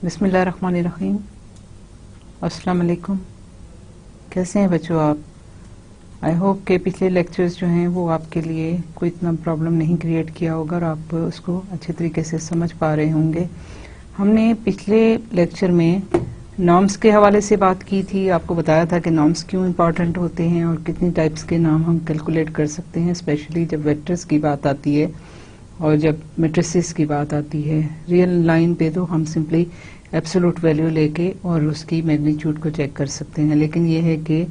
बिस्मिल्लाहिर्रहमानिर्रहीम। अस्सलाम वालेकुम। कैसे हैं बच्चों आप? आई होप के पिछले लेक्चर्स जो हैं वो आपके लिए कोई इतना प्रॉब्लम नहीं क्रिएट किया होगा और आप उसको अच्छे तरीके से समझ पा रहे होंगे। हमने पिछले लेक्चर में नॉर्म्स के हवाले से बात की थी। आपको बताया था कि नॉर्म्स क्यों इम्पॉर्टेंट होते हैं और कितनी टाइप्स के नाम हम कैलकुलेट कर सकते हैं, स्पेशली जब वेक्टर्स की बात आती है और जब मैट्रिसेस की बात आती है। रियल लाइन पे तो हम सिंपली एब्सोल्यूट वैल्यू लेके और उसकी मैग्नीट्यूड को चेक कर सकते हैं, लेकिन ये है कि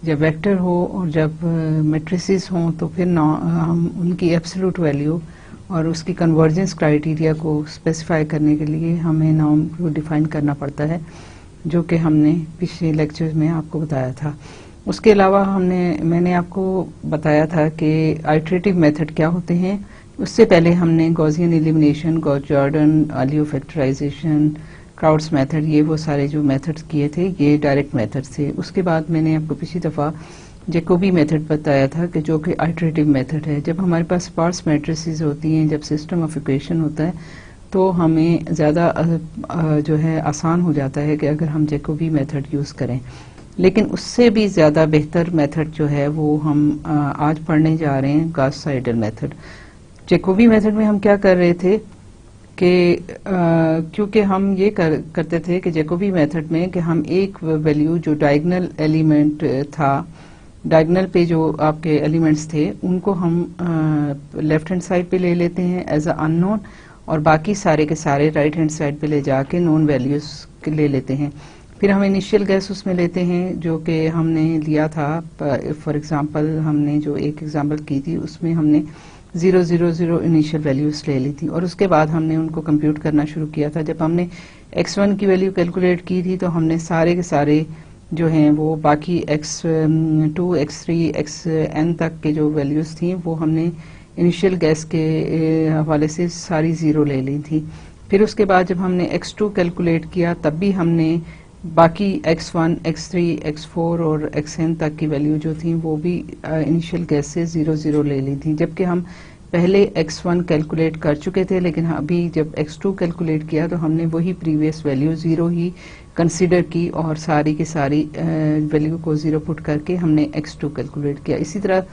जब वेक्टर हो और जब मैट्रिसेस हों तो फिर हम उनकी एब्सोल्यूट वैल्यू और उसकी कन्वर्जेंस क्राइटेरिया को स्पेसिफाई करने के लिए हमें नॉर्म को डिफाइन करना पड़ता है, जो कि हमने पिछले लेक्चर्स में आपको बताया था। उसके अलावा मैंने आपको बताया था कि आइटरेटिव मेथड क्या होते हैं। उससे पहले हमने Gaussian elimination, Gauss Jordan, LU factorisation, Crout's method, ये वो सारे जो मेथड्स किए थे ये डायरेक्ट मेथड थे। उसके बाद मैंने आपको पिछली दफ़ा जैकोबी मेथड बताया था कि जो कि आइटरेटिव मेथड है। जब हमारे पास स्पार्स मैट्रिसेस होती हैं, जब सिस्टम ऑफ इक्वेशन होता है, तो हमें ज़्यादा जो है आसान हो जाता है कि अगर हम जैकोबी मेथड यूज़ करें। लेकिन उससे भी ज़्यादा बेहतर मेथड जो है वो हम आज पढ़ने जा रहे हैं, गॉस-साइडल मेथड। जैकोबी मेथड में हम क्या कर रहे थे कि क्योंकि हम ये करते थे कि जैकोबी मेथड में कि हम एक वैल्यू जो डायगोनल एलिमेंट था, डायगोनल पे जो आपके एलिमेंट्स थे उनको हम लेफ्ट हैंड साइड पे ले लेते हैं एज अ अननोन, और बाकी सारे के सारे राइट हैंड साइड पे ले जाके नोन वैल्यूज ले लेते हैं। फिर हम इनिशियल गैस उसमें लेते हैं जो कि हमने लिया था। फॉर एग्जांपल हमने जो एक एग्जांपल की थी उसमें हमने 000 इनिशियल वैल्यूज ले ली थी और उसके बाद हमने उनको कंप्यूट करना शुरू किया था। जब हमने x1 की वैल्यू कैलकुलेट की थी तो हमने सारे के सारे जो हैं वो बाकी x2, x3, xn तक के जो वैल्यूज थी वो हमने इनिशियल गैस के हवाले से सारी ज़ीरो ले ली थी। फिर उसके बाद जब हमने x2 कैलकुलेट किया तब भी हमने बाकी x1, x3, x4 और xn तक की वैल्यू जो थी वो भी इनिशियल गैस से 0 ले ली थी। जबकि हम पहले x1 कैलकुलेट कर चुके थे, लेकिन अभी जब x2 कैलकुलेट किया तो हमने वही प्रीवियस वैल्यू 0 ही कंसीडर की और सारी की सारी वैल्यू को 0 पुट करके हमने x2 कैलकुलेट किया। इसी तरह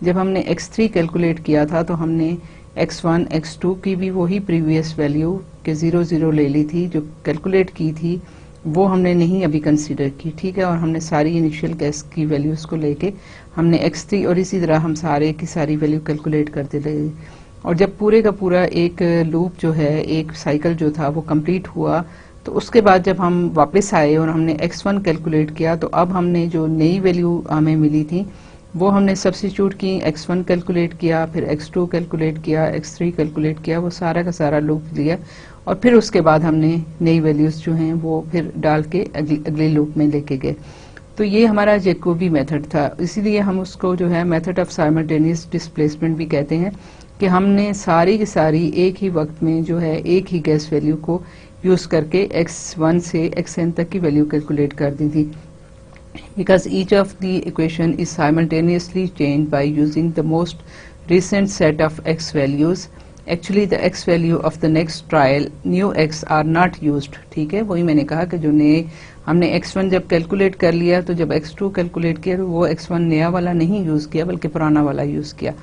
जब हमने x3 कैलकुलेट किया था तो हमने x1, x2 की भी वही प्रीवियस वैल्यू के 0 ले ली थी। जो कैलकुलेट की थी वो हमने नहीं अभी कंसीडर की, ठीक है, और हमने सारी इनिशियल गैस की वैल्यूज को लेके हमने x3 और इसी तरह हम सारे की सारी वैल्यू कैलकुलेट करते रहे। और जब पूरे का पूरा एक लूप जो है, एक साइकिल जो था वो कंप्लीट हुआ, तो उसके बाद जब हम वापस आए और हमने x1 कैलकुलेट किया तो अब हमने जो नई वैल्यू हमें मिली थी वो हमने सब्स्टिट्यूट की, x1 कैलकुलेट किया, फिर x2 कैलकुलेट किया, x3 कैलकुलेट किया, वो सारा का सारा लूप लिया और फिर उसके बाद हमने नई वैल्यूज जो हैं वो फिर डाल के अगले लूप में लेके गए। तो ये हमारा जैकोबी मेथड था। इसीलिए हम उसको जो है मेथड ऑफ साइमल्टेनियस डिस्प्लेसमेंट भी कहते हैं कि हमने सारी की सारी एक ही वक्त में जो है एक ही गैस वैल्यू को यूज करके x1 से xn तक की वैल्यू कैलकुलेट कर दी थी। Because each of the equation is simultaneously changed by using the most recent set of x values. Actually the x value of the next trial new x are not used. ठीक है, वही मैंने कहा कि जो नए हमने x1 जब कैलकुलेट कर लिया तो जब x2 कैलकुलेट किया तो वो x1 नया वाला नहीं यूज किया बल्कि पुराना वाला यूज किया।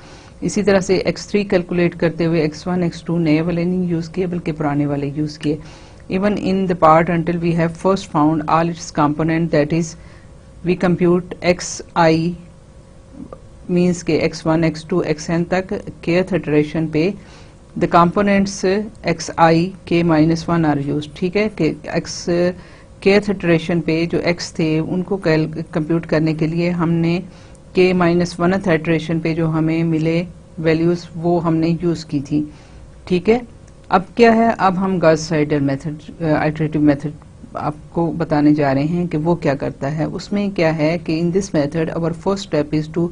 इसी तरह से x3 कैलकुलेट करते हुए x1, x2 नए वाले नहीं यूज किए बल्कि पुराने वाले यूज किए। Even in the part until we have first found all its component, that is we compute xi means के x1, x2, xn तक kth इटरेशन पे the components xi k -1 are used। ठीक है, कि x kth इटरेशन पे जो x थे उनको कंप्यूट करने के लिए हमने k -1th इटरेशन पे जो हमें मिले वैल्यूज वो हमने यूज की थी। ठीक है, अब क्या है, अब हम गॉस-साइडल मेथड, आइटरेटिव मेथड आपको बताने जा रहे हैं कि वो क्या करता है। उसमें क्या है कि in this method our first step is to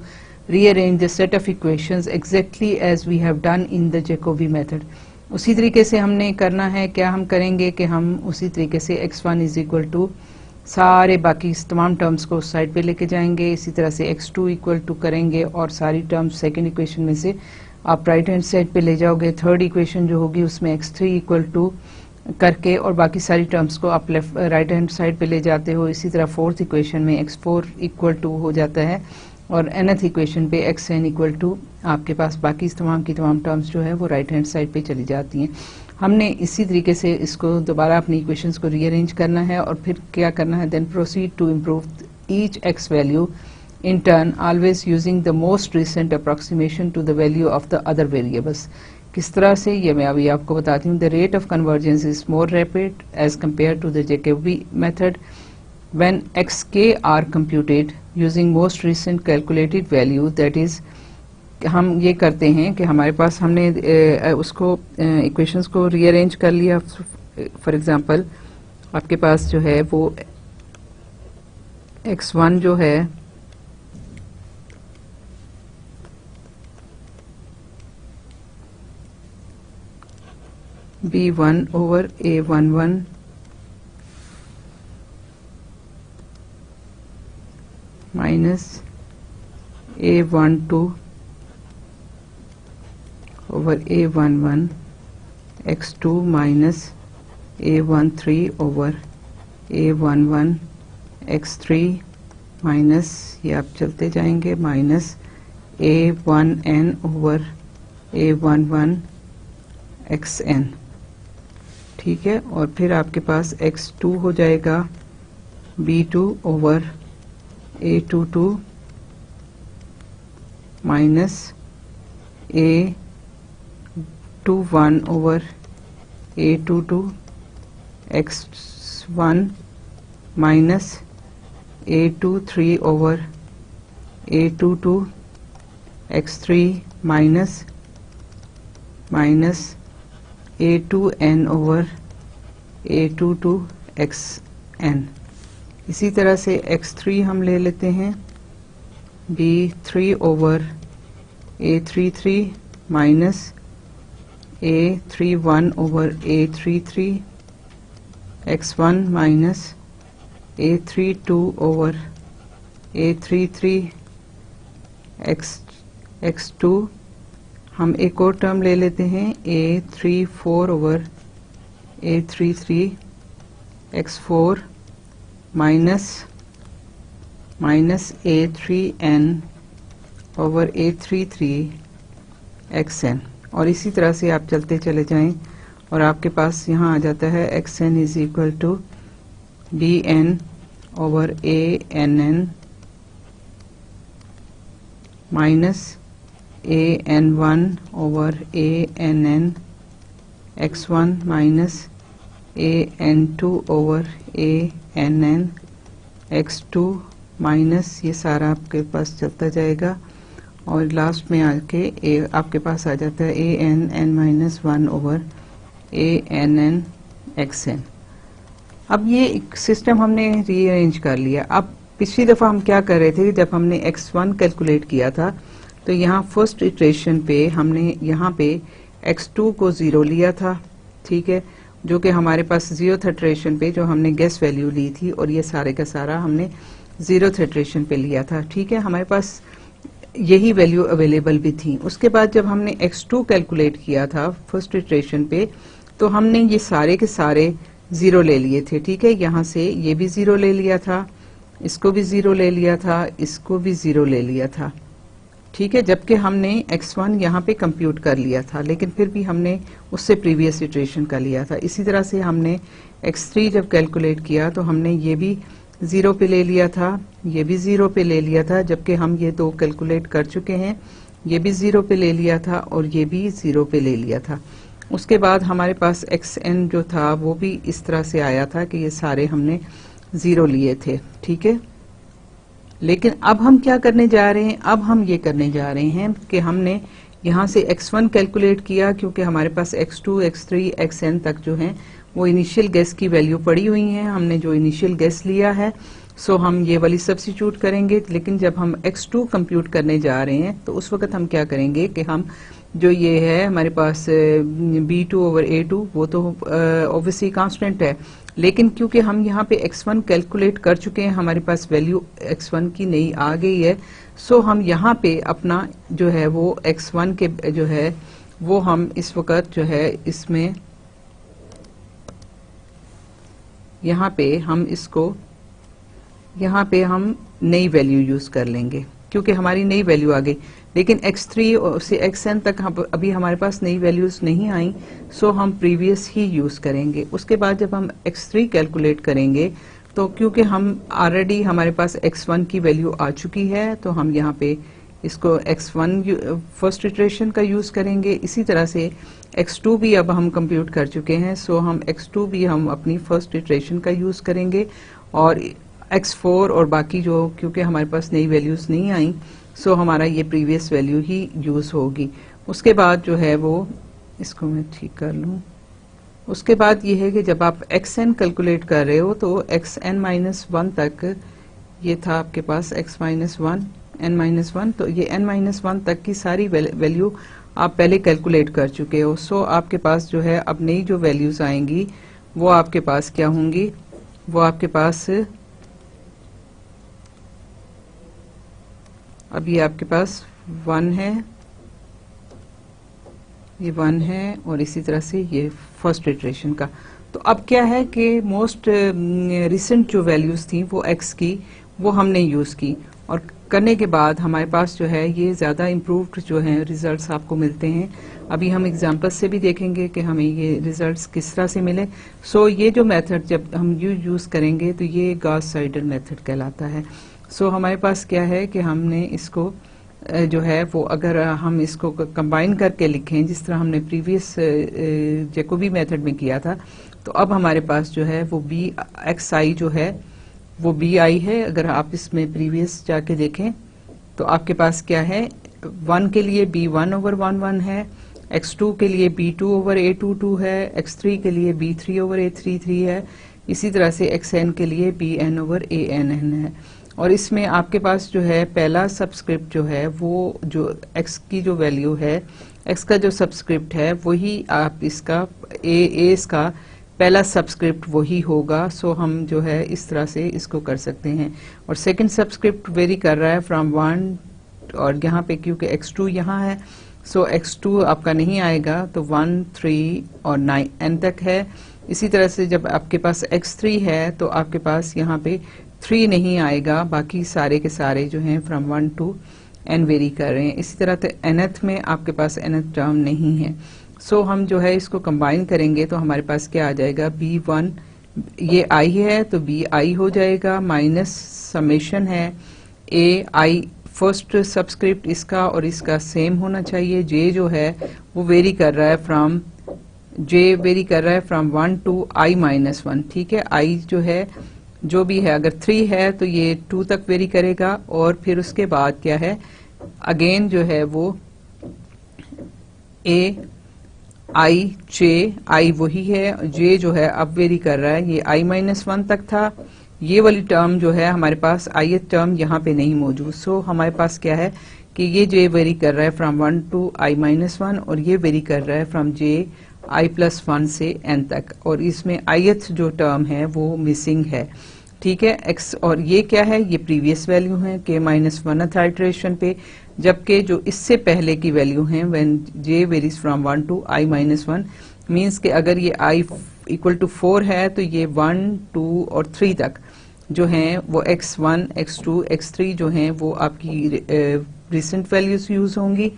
rearrange the set of equations exactly as we have done in the Jacobi method. उसी तरीके से हमने करना है। क्या हम करेंगे कि हम उसी तरीके से x1 इज इक्वल टू सारे बाकी तमाम टर्म्स को उस साइड पे लेके जाएंगे, इसी तरह से x2 इक्वल टू करेंगे और सारी टर्म्स सेकेंड इक्वेशन में से आप राइट हैंड साइड पे ले जाओगे। थर्ड इक्वेशन जो होगी उसमें x3 इक्वल टू करके और बाकी सारी टर्म्स को आप लेफ्ट राइट हैंड साइड पे ले जाते हो। इसी तरह फोर्थ इक्वेशन में x4 इक्वल टू हो जाता है और nth इक्वेशन पे xn इक्वल टू आपके पास बाकी तमाम की तमाम टर्म्स जो है वो राइट हैंड साइड पे चली जाती हैं। हमने इसी तरीके से इसको दोबारा अपनी इक्वेशंस को रीअरेंज करना है और फिर क्या करना है, then proceed to improve each x value in turn always using the most recent approximation to the value of the other variables। किस तरह से, ये मैं अभी आपको बताती हूँ। The rate of convergence is more rapid as compared to the Jacobi method when xk are computed using most recent calculated value, that is हम ये करते हैं कि हमारे पास हमने उसको इक्वेशंस को रीअरेंज कर लिया। फॉर एग्जांपल आपके पास जो है वो x1 जो है b1 over a11 minus a12 over a11 x2 minus a13 over a11 x3 minus, ये आप चलते जाएंगे, minus a1n over a11 xn। ठीक है, और फिर आपके पास x2 हो जाएगा b2 over a22 minus a21 over a22 x1 minus a23 over a22 x3 minus a2n over a22 xn। इसी तरह से x3 हम ले लेते हैं b3 over a33 minus a31 over a33 x1 minus a32 over a33 x2। हम एक और टर्म ले लेते हैं a34 over a33 x4 minus a3n over a33 xn। और इसी तरह से आप चलते चले जाएं और आपके पास यहाँ आ जाता है xn is equal to bn over ann minus an1 over ann x1 minus an2 over ann x2 minus, ये सारा आपके पास चलता जाएगा और लास्ट में आके आपके पास आ जाता है an-1 ओवर ann xn। अब ये एक सिस्टम हमने रीअरेंज कर लिया। अब पिछली दफ़ा हम क्या कर रहे थे, जब हमने x1 कैलकुलेट किया था तो यहाँ फर्स्ट इटरेशन पे हमने यहाँ पे x2 को 0 लिया था, ठीक है, जो कि हमारे पास 0th इटरेशन पे जो हमने गेस वैल्यू ली थी और ये सारे का सारा हमने 0th इटरेशन पे लिया था, ठीक है, हमारे पास यही वैल्यू अवेलेबल भी थी। उसके बाद जब हमने x2 कैलकुलेट किया था फर्स्ट इटरेशन पे तो हमने ये सारे के सारे 0 ले लिए थे, ठीक है, यहाँ से ये भी 0 ले लिया था, इसको भी 0 ले लिया था, इसको भी 0 ले लिया था, ठीक है, जबकि हमने x1 यहाँ पे कंप्यूट कर लिया था, लेकिन फिर भी हमने उससे प्रीवियस इटरेशन का लिया था। इसी तरह से हमने x3 जब कैलकुलेट किया तो हमने ये भी 0 पे ले लिया था, ये भी 0 पे ले लिया था, जबकि हम ये दो कैलकुलेट कर चुके हैं, ये भी 0 पे ले लिया था और ये भी 0 पे ले लिया था। उसके बाद हमारे पास xn जो था वो भी इस तरह से आया था कि ये सारे हमने 0 लिए थे, ठीक है। लेकिन अब हम क्या करने जा रहे हैं, अब हम ये करने जा रहे हैं कि हमने यहाँ से x1 कैलकुलेट किया, क्योंकि हमारे पास x2 x3 xn तक जो है वो इनिशियल गैस की वैल्यू पड़ी हुई है, हमने जो इनिशियल गैस लिया है सो हम ये वाली सब्स्टिट्यूट करेंगे। लेकिन जब हम x2 कंप्यूट करने जा रहे हैं तो उस वक्त हम क्या करेंगे कि हम जो ये है हमारे पास b2 ओवर a2 वो तो ऑब्वियसली कांस्टेंट है, लेकिन क्योंकि हम यहाँ पे x1 कैलकुलेट कर चुके हैं, हमारे पास वैल्यू x1 की नई आ गई है, सो हम यहाँ पे अपना जो है वो x1 के जो है वो हम इस वक्त जो है इसमें यहाँ पे हम नई वैल्यू यूज कर लेंगे क्योंकि हमारी नई वैल्यू आ गई, लेकिन x3 से xn तक अभी हमारे पास नई वैल्यूज नहीं आई, सो हम प्रीवियस ही यूज करेंगे। उसके बाद जब हम x3 कैलकुलेट करेंगे तो क्योंकि हम ऑलरेडी हमारे पास x1 की वैल्यू आ चुकी है तो हम यहाँ पे इसको x1 फर्स्ट इटरेशन का यूज करेंगे। इसी तरह से x2 भी अब हम कंप्यूट कर चुके हैं, सो हम x2 भी हम अपनी फर्स्ट इटरेशन का यूज करेंगे और x4 और बाकी जो क्योंकि हमारे पास नई वैल्यूज नहीं आई, सो हमारा ये प्रीवियस वैल्यू ही यूज होगी। उसके बाद जो है वो इसको मैं ठीक कर लूँ। उसके बाद ये है कि जब आप xn कैलकुलेट कर रहे हो तो xn-1 तक ये था आपके पास x-1 n-1, तो ये n-1 तक की सारी वैल्यू आप पहले कैलकुलेट कर चुके हो। सो आपके पास जो है अब नई जो वैल्यूज आएंगी वो आपके पास क्या होंगी, वो आपके पास अब ये आपके पास 1 है, ये 1 है और इसी तरह से ये फर्स्ट इटरेशन का। तो अब क्या है कि मोस्ट रिसेंट जो वैल्यूज थी वो x की वो हमने यूज की और करने के बाद हमारे पास जो है ये ज्यादा इम्प्रूव्ड जो है रिजल्ट्स आपको मिलते हैं। अभी हम एग्जांपल्स से भी देखेंगे कि हमें ये रिजल्ट्स किस तरह से मिले। सो ये जो मेथड जब हम यूज करेंगे तो ये गॉस साइडल मेथड कहलाता है। सो हमारे पास क्या है कि हमने इसको जो है वो अगर हम इसको कंबाइन करके लिखें जिस तरह हमने प्रीवियस जैकोबी मेथड में किया था, तो अब हमारे पास जो है वो बी एक्स आई जो है वो बी आई है। अगर आप इसमें प्रीवियस जाके देखें तो आपके पास क्या है, 1 के लिए b1/1 है, x2 के लिए b2/a22 है, x3 के लिए b3/a33 है, इसी तरह से xn के लिए bn/ann है। और इसमें आपके पास जो है पहला सबस्क्रिप्ट जो है वो जो x की जो वैल्यू है, x का जो सबस्क्रिप्ट है वही आप इसका a इसका पहला सबस्क्रिप्ट वही होगा। सो हम जो है इस तरह से इसको कर सकते हैं। और सेकंड सबस्क्रिप्ट वेरी कर रहा है फ्रॉम 1 और यहाँ पे क्योंकि x2 यहाँ है, सो x2 आपका नहीं आएगा तो 1, 3 और 9 n तक है। इसी तरह से जब आपके पास x3 है तो आपके पास यहाँ पे 3 नहीं आएगा, बाकी सारे के सारे जो हैं फ्रॉम 1 to n वेरी कर रहे हैं। इसी तरह से nth में आपके पास nth टर्म नहीं है। सो हम जो है इसको कंबाइन करेंगे तो हमारे पास क्या आ जाएगा, b1 ये i है तो b i हो जाएगा माइनस समेशन है a i फर्स्ट सबस्क्रिप्ट इसका और इसका सेम होना चाहिए। j जो है वो वेरी कर रहा है फ्रॉम 1 to i-1, ठीक है। i जो है जो भी है, अगर 3 है तो ये 2 तक वेरी करेगा और फिर उसके बाद क्या है अगेन जो है वो a i j i वही है, j जो है अब वेरी कर रहा है, ये i-1 तक था। ये वाली टर्म जो है हमारे पास ith टर्म यहाँ पे नहीं मौजूद। सो हमारे पास क्या है कि ये j वेरी कर रहा है फ्रॉम 1 to i-1 और ये वेरी कर रहा है फ्रॉम j i+1 से n तक, और इसमें ith जो टर्म है वो मिसिंग है, ठीक है। x और ये क्या है, ये प्रीवियस वैल्यू है k-1th आइटरेशन पे, जबकि जो इससे पहले की वैल्यू है when j varies from 1 to i-1 means कि अगर ये i इक्वल टू 4 है तो ये 1, 2 और 3 तक जो हैं वो x1, x2, x3 जो हैं वो आपकी रिसेंट वैल्यूज यूज होंगी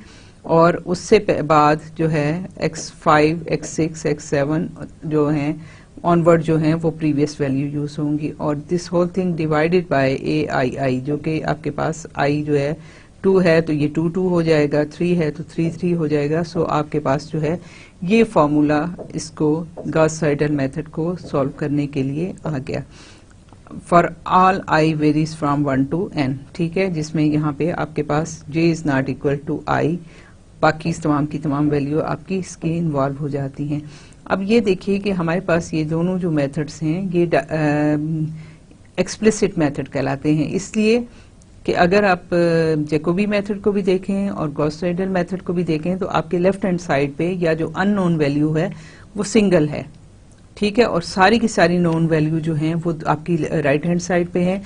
और उससे बाद जो है x5, x6, x7 जो हैं ऑनवर्ड जो हैं वो प्रीवियस वैल्यू यूज होंगी। और this whole thing divided by ai जो कि आपके पास i जो है 2 है तो ये 2, 2 हो जाएगा, 3 है तो 3, 3 हो जाएगा। सो आपके पास जो है ये फॉर्मूला इसको गॉस साइडल मेथड को सॉल्व करने के लिए आ गया। For all i varies from 1 to n, ठीक है, जिसमें यहाँ पे आपके पास j is not equal to i, बाकी तमाम की तमाम वैल्यू आपकी इसकी इन्वॉल्व हो जाती हैं। अब ये देखिए कि हमारे पास ये दोनों जो मेथड्स हैं ये एक्सप्लिसिट मेथड कहलाते हैं, इसलिए कि अगर आप जैकोबी मेथड को भी देखें और गॉस साइडल मेथड को भी देखें तो आपके लेफ्ट हैंड साइड पे या जो अननोन वैल्यू है वो सिंगल है, ठीक है, और सारी की सारी नोन वैल्यू जो हैं वो आपकी राइट हैंड साइड पे है।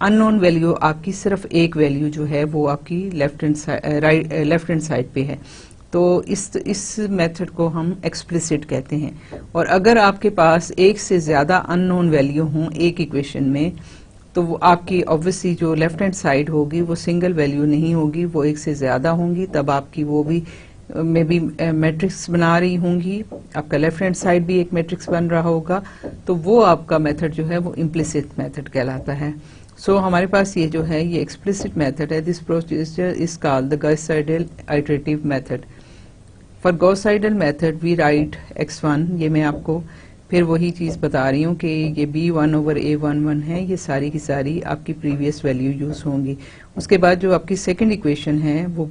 अननोन वैल्यू आपकी सिर्फ एक वैल्यू जो है वो आपकी लेफ्ट हैंड साइड पे है। तो इस मेथड को हम एक्सप्लिसिट कहते हैं। और अगर आपके पास एक से ज्यादा अननोन वैल्यू हों एक इक्वेशन में, तो वो आपकी ऑब्वियसली जो लेफ्ट हैंड साइड होगी वो सिंगल वैल्यू नहीं होगी, वो एक से ज्यादा होंगी, तब आपकी वो भी में भी मैट्रिक्स बना रही होंगी, आपका लेफ्ट हैंड साइड भी एक मैट्रिक्स बन रहा होगा, तो वो आपका मेथड जो है वो इम्प्लिसिट मेथड कहलाता है। सो हमारे पास ये जो है ये एक्सप्लिसिट मेथड है। This procedure is called the Gauss Seidel iterative method. For Gauss Seidel method we write x1, ये मैं आपको फिर वही चीज बता रही हूँ कि ये b1/a11 है, ये सारी की सारी आपकी प्रीवियस वैल्यू यूज होंगी। उसके बाद जो आपकी सेकंड इक्वेशन है वो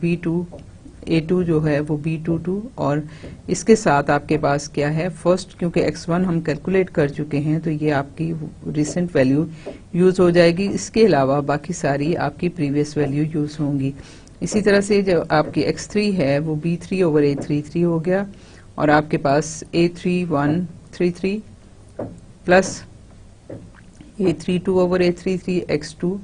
a2 जो है वो b22, और इसके साथ आपके पास क्या है, फर्स्ट क्योंकि x1 हम कैलकुलेट कर चुके हैं तो ये आपकी रिसेंट वैल्यू यूज हो जाएगी, इसके अलावा बाकी सारी आपकी प्रीवियस वैल्यू यूज होंगी। इसी तरह से जो आपकी x3 है वो b3/a33 हो गया, और आपके पास a3133 प्लस a32/a33 x2,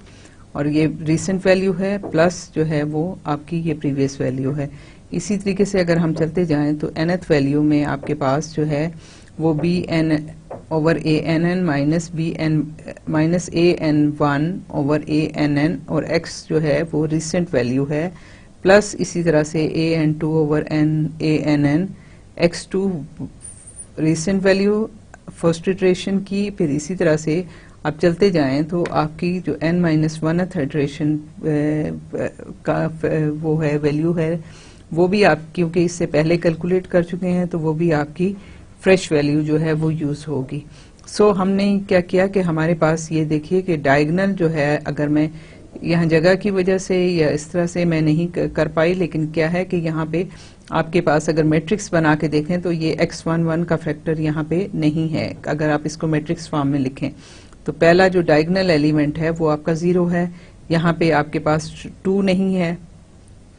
और ये रिसेंट वैल्यू है, प्लस जो है वो आपकी ये प्रीवियस वैल्यू है। इसी तरीके से अगर हम चलते जाएं तो nth वैल्यू में आपके पास जो है वो bn/ann माइनस an1/ann, और x जो है वो रिसेंट वैल्यू है, प्लस इसी तरह से an2/ann, x2 recent value first iteration की, फिर इसी तरह से आप चलते जाएं तो आपकी जो n-1th इटरेशन का वो है वैल्यू है, वो भी आप क्योंकि इससे पहले कैलकुलेट कर चुके हैं तो वो भी आपकी फ्रेश वैल्यू जो है वो यूज होगी। सो हमने क्या किया कि हमारे पास ये देखिए कि डायगोनल जो है, अगर मैं यहाँ जगह की वजह से या इस तरह से मैं नहीं कर पाई, लेकिन क्या है कि यहाँ पे आपके पास अगर मैट्रिक्स बना के देखें तो ये x11 का फैक्टर यहाँ पे नहीं है। अगर आप इसको मैट्रिक्स फॉर्म में लिखें तो पहला जो डायगोनल एलिमेंट है वो आपका 0 है, यहाँ पे आपके पास 2 नहीं है,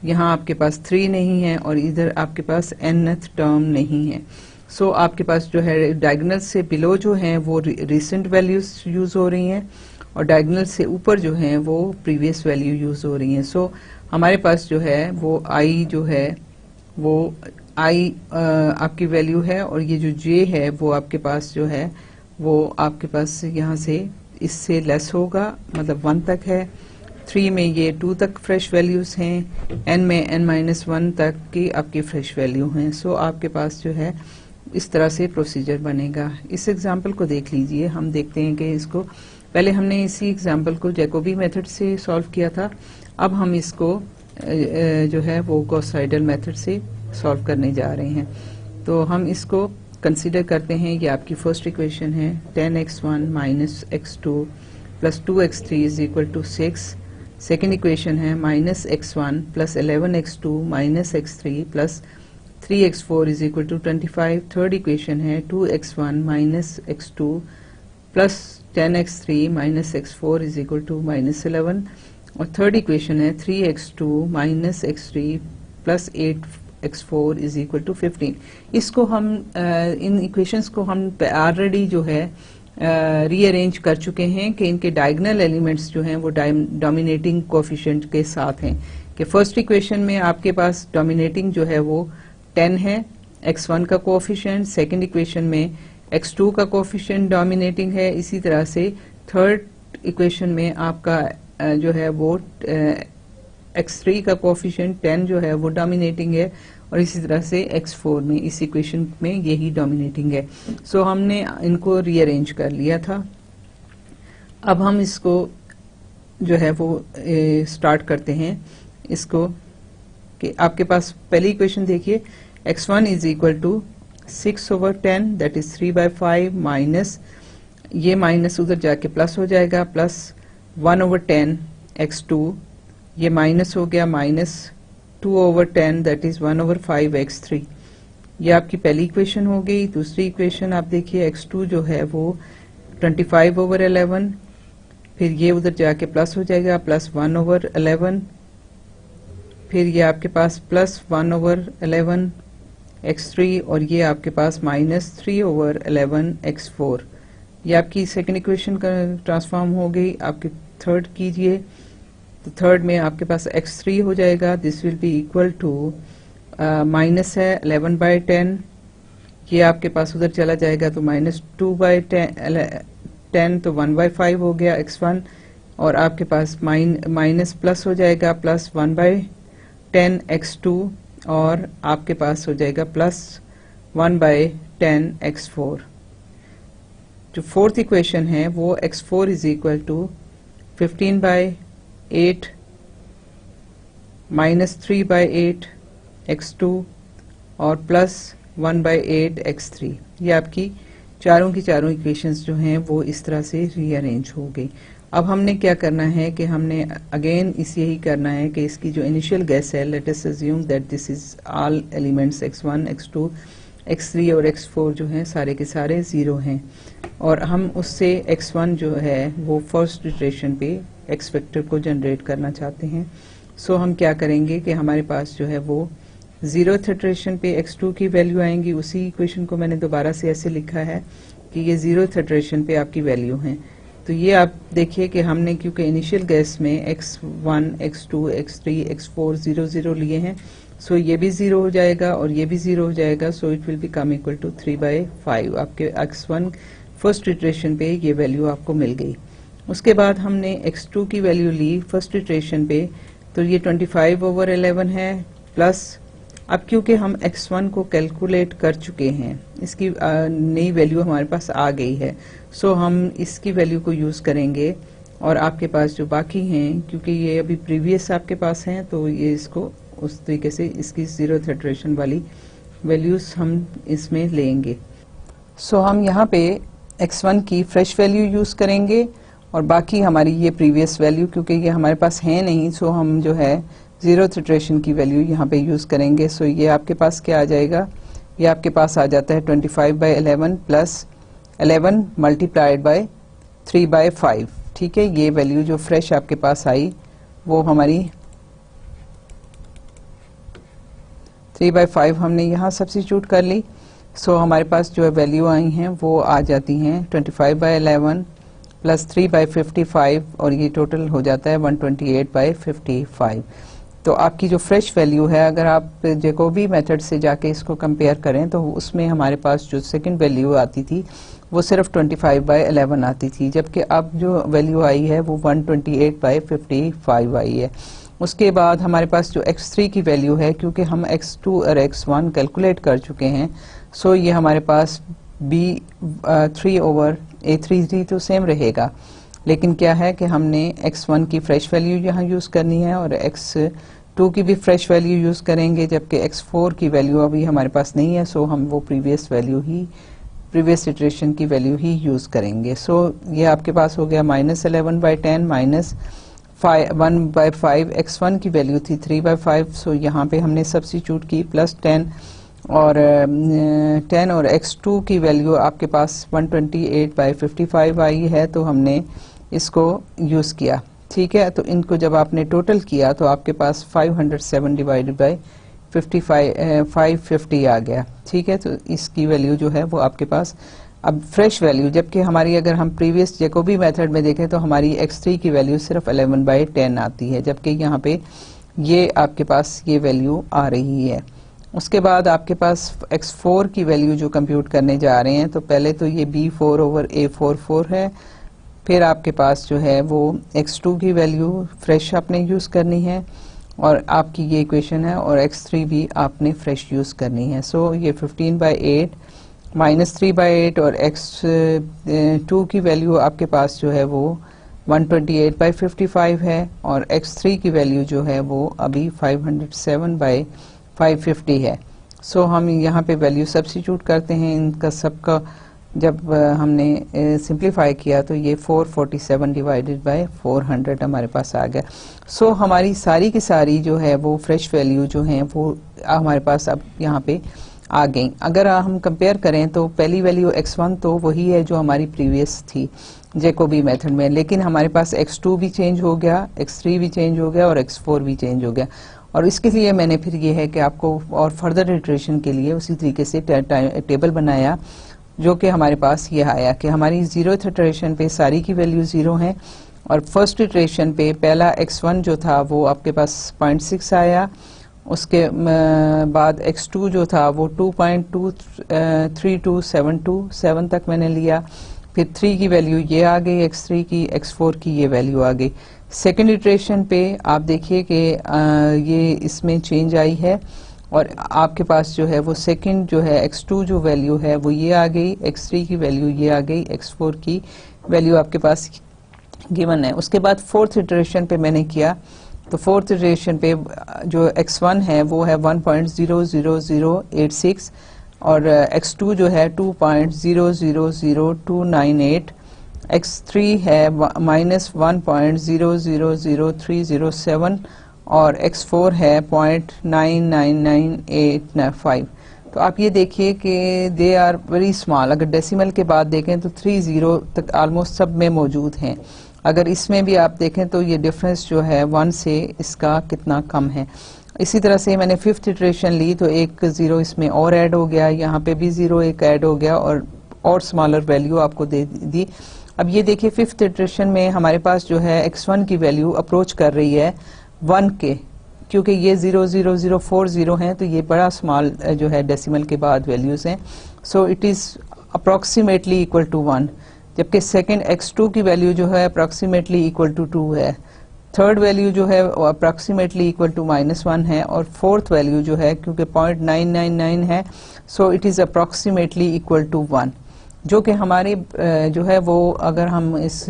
यहाँ आपके पास 3 नहीं है, और इधर आपके पास nth टर्म नहीं है। सो आपके पास जो है डायगोनल से बिलो जो हैं वो रिसेंट वैल्यूज यूज हो रही हैं, और डायगोनल से ऊपर जो हैं वो प्रीवियस वैल्यू यूज हो रही हैं। सो हमारे पास जो है वो i जो है वो i आपकी वैल्यू है, और ये जो j है वो आपके पास जो है वो आपके पास यहाँ से इससे लेस होगा, मतलब 1 तक है, 3 में ये 2 तक फ्रेश वैल्यूज हैं, n में n-1 तक की आपकी फ्रेश वैल्यू हैं। सो आपके पास जो है इस तरह से प्रोसीजर बनेगा। इस एग्जाम्पल को देख लीजिए, हम देखते हैं कि इसको पहले हमने इसी एग्जाम्पल को जैकोबी मेथड से सॉल्व किया था, अब हम इसको जो है वो गॉस-साइडल मेथड से सॉल्व करने जा रहे हैं। तो हम इसको कंसीडर करते हैं, ये आपकी फर्स्ट इक्वेशन है 10x1 minus x2 plus 2x3 is equal to 6। Second equation है minus x1 plus 11x2 minus x3 plus 3x4 is equal to 25। Third equation है 2x1 minus x2 plus 10x3 minus x4 is equal to minus 11, और third equation है 3x2 minus x3 plus 8x4 is equal to 15। इसको हम इन equations को हम already जो है rearrange कर चुके हैं कि इनके डायगोनल एलिमेंट्स जो हैं वो डोमिनेटिंग कोएफिशिएंट के साथ हैं। कि फर्स्ट इक्वेशन में आपके पास डोमिनेटिंग जो है वो 10 है x1 का कोएफिशिएंट, सेकंड इक्वेशन में x2 का कोएफिशिएंट डोमिनेटिंग है, इसी तरह से थर्ड इक्वेशन में आपका जो है वो x3 का कोएफिशिएंट 10 जो है वो डोमिनेटिंग है, और इसी तरह से x4 में इस इक्वेशन में यही डोमिनेटिंग है। सो हमने इनको रीअरेंज कर लिया था। अब हम इसको जो है वो स्टार्ट करते हैं इसको, कि आपके पास पहली इक्वेशन देखिए x1 is equal to 6/10 that is 3/5 minus ये माइनस उधर जाके प्लस हो जाएगा, प्लस 1/10 x2, ये माइनस हो गया माइनस 2/10 दैट इज 1/5 x3। ये आपकी पहली इक्वेशन हो गई। दूसरी इक्वेशन आप देखिए x2 जो है वो 25/11, फिर ये उधर जाके प्लस हो जाएगा प्लस 1/11, फिर ये आपके पास प्लस 1/11 x3, और ये आपके पास माइनस 3/11 x4। ये आपकी सेकंड इक्वेशन का ट्रांसफॉर्म हो गई। आपकी थर्ड कीजिए तो थर्ड में आपके पास x3 हो जाएगा, this will be equal to minus है 11/10, ये आपके पास उधर चला जाएगा तो -2/10 तो 1/5 हो गया x1, और आपके पास माइनस प्लस हो जाएगा प्लस 1/10 x2, और आपके पास हो जाएगा प्लस 1/10 x4। जो फोर्थ इक्वेशन है वो x4 is equal to 15/8 minus 3/8 x2 और प्लस 1/8 x3। ये आपकी चारों की चारों इक्वेशंस जो हैं वो इस तरह से रीअरेंज हो गई। अब हमने क्या करना है कि हमने अगेन यही करना है कि इसकी जो इनिशियल गेस है, late us assume that this is all elements x1 x2 x3 और x4 जो हैं सारे के सारे 0 हैं, और हम उससे x1 जो है वो फर्स्ट इटरेशन पे x वेक्टर को जनरेट करना चाहते हैं। सो हम क्या करेंगे कि हमारे पास जो है वो 0th इटरेशन पे x2 की वैल्यू आएंगी। उसी इक्वेशन को मैंने दोबारा से ऐसे लिखा है कि ये 0th इटरेशन पे आपकी वैल्यू हैं। तो ये आप देखिए कि हमने क्योंकि इनिशियल गैस में x1 x2 x3 x4 0 0 लिए हैं, सो ये भी 0 हो जाएगा और ये भी 0 हो जाएगा, so it will become equal to 3/5। आपके x1 फर्स्ट इटरेशन पे ये वैल्यू आपको मिल गई। उसके बाद हमने x2 की वैल्यू ली फर्स्ट इटरेशन पे, तो ये 25/11 है, प्लस अब क्योंकि हम x1 को कैलकुलेट कर चुके हैं, इसकी नई वैल्यू हमारे पास आ गई है, सो हम इसकी वैल्यू को यूज करेंगे, और आपके पास जो बाकी हैं क्योंकि ये अभी प्रीवियस आपके पास हैं तो ये इसको उस तरीके से इसकी 0th इटरेशन वाली वैल्यूज हम इसमें लेंगे। सो हम यहाँ पे x1 की फ्रेश वैल्यू यूज करेंगे और बाकी हमारी ये प्रीवियस वैल्यू, क्योंकि ये हमारे पास है नहीं, सो हम जो है 0th इटरेशन की वैल्यू यहाँ पे यूज करेंगे। सो ये आपके पास क्या आ जाएगा, ये आपके पास आ जाता है 25/11 प्लस 11 मल्टीप्लाइड बाय 3/5। ठीक है, ये वैल्यू जो फ्रेश आपके पास आई वो हमारी 3/5 हमने यहाँ सब्स्टिट्यूट कर ली। सो हमारे पास जो वैल्यू आई हैं वो आ जाती हैं 25/11 प्लस 3/55, और ये टोटल हो जाता है 128/55। तो आपकी जो फ्रेश वैल्यू है, अगर आप जैकोबी मेथड से जाके इसको कंपेयर करें तो उसमें हमारे पास जो सेकंड वैल्यू आती थी वो सिर्फ 25/11 आती थी, जबकि अब जो वैल्यू आई है वो 128/55 आई है। उसके बाद हमारे पास जो x3 की वैल्यू है, क्योंकि हम x2 और x1 कैलकुलेट कर चुके हैं, सो ये हमारे पास b3/a3 तो सेम रहेगा, लेकिन क्या है कि हमने x1 की फ्रेश वैल्यू यहाँ यूज करनी है और x2 की भी फ्रेश वैल्यू यूज करेंगे, जबकि x4 की वैल्यू अभी हमारे पास नहीं है, सो हम वो प्रीवियस इटरेशन की वैल्यू ही यूज करेंगे। सो ये आपके पास हो गया -11/10 माइनस 1/5। x1 की वैल्यू थी 3/5, सो यहाँ पे हमने सब्स्टिट्यूट की प्लस 10 और x2 की वैल्यू आपके पास 128/55 आई है, तो हमने इसको यूज किया। ठीक है, तो इनको जब आपने टोटल किया तो आपके पास 507 डिवाइडेड बाय 550 आ गया। ठीक है, तो इसकी वैल्यू जो है वो आपके पास अब फ्रेश वैल्यू, जबकि हमारी अगर हम प्रीवियस जैकोबी मेथड में देखें तो हमारी x3 की वैल्यू सिर्फ 11/10 आती है, जबकि यहाँ पे ये आपके पास ये वैल्यू आ रही है। उसके बाद आपके पास x4 की वैल्यू जो कंप्यूट करने जा रहे हैं, तो पहले तो ये b4/a4 है, फिर आपके पास जो है वो x2 की वैल्यू फ्रेश आपने यूज करनी है और आपकी ये इक्वेशन है, और x3 भी आपने फ्रेश यूज करनी है। सो ये 15/8 माइनस 3/8 और x2 की वैल्यू आपके पास जो है वो 128/55 है, और x3 की वैल्यू जो है वो अभी 507/550 है। सो हम यहाँ पे वैल्यू सब्स्टिट्यूट करते हैं, इनका सबका जब हमने सिंप्लीफाई किया तो ये 447 डिवाइडेड बाय 400 हमारे पास आ गया। सो हमारी सारी की सारी जो है वो फ्रेश वैल्यू जो है वो हमारे पास अब यहाँ पे आ गई। अगर हम कंपेयर करें तो पहली वैल्यू x1 तो वही है जो हमारी प्रीवियस थी जैकोबी मेथड में, लेकिन हमारे पास x2 भी चेंज हो गया, x3 भी चेंज हो गया और x4 भी चेंज हो गया, और इसके लिए मैंने फिर ये है कि आपको और फर्दर इटरेशन के लिए उसी तरीके से टेबल बनाया, जो कि हमारे पास ये आया कि हमारी 0th इटरेशन पे सारी की वैल्यू 0 है, और फर्स्ट इटरेशन पे पहला x1 जो था वो आपके पास 0.6 आया, उसके बाद x2 जो था वो 2.23272 तक मैंने लिया, फिर 3 की वैल्यू ये आ गई, x3 की, x4 की ये वैल्यू आ गई। सेकेंड इटरेशन पे आप देखिए कि ये इसमें चेंज आई है और आपके पास जो है वो सेकंड जो है x2 जो वैल्यू है वो ये आ गई, x3 की वैल्यू ये आ गई, x4 की वैल्यू आपके पास गिवन है। उसके बाद फोर्थ इटरेशन पे मैंने किया तो फोर्थ इटरेशन पे जो x1 है वो है 1.00086 और x2 जो है 2.0000298, x3 है -1.000307 और x4 है 0.999895। तो आप ये देखिए कि दे आर वेरी स्मॉल। अगर डेसिमल के बाद देखें तो 30 तक ऑलमोस्ट सब में मौजूद हैं। अगर इसमें भी आप देखें तो ये डिफरेंस जो है 1 से इसका कितना कम है। इसी तरह से मैंने फिफ्थ इटरेशन ली तो एक 0 इसमें और ऐड हो गया, यहाँ पे भी 0 एक ऐड हो गया और स्मॉलर वैल्यू आपको दे दी। अब ये देखिए फिफ्थ इटरेशन में हमारे पास जो है x1 की वैल्यू अप्रोच कर रही है 1 के, क्योंकि ये 00040 हैं तो ये बड़ा स्मॉल जो है डेसिमल के बाद वैल्यूज हैं। So it is approximately equal to 1, जबकि सेकंड x2 की वैल्यू जो है अप्रोक्सीमेटली इक्वल टू 2 है, थर्ड वैल्यू जो है अप्रोक्सीमेटली इक्वल टू -1 है और फोर्थ वैल्यू जो है क्योंकि 0.999 है so it is approximately equal to 1, जो कि हमारे जो है वो अगर हम इस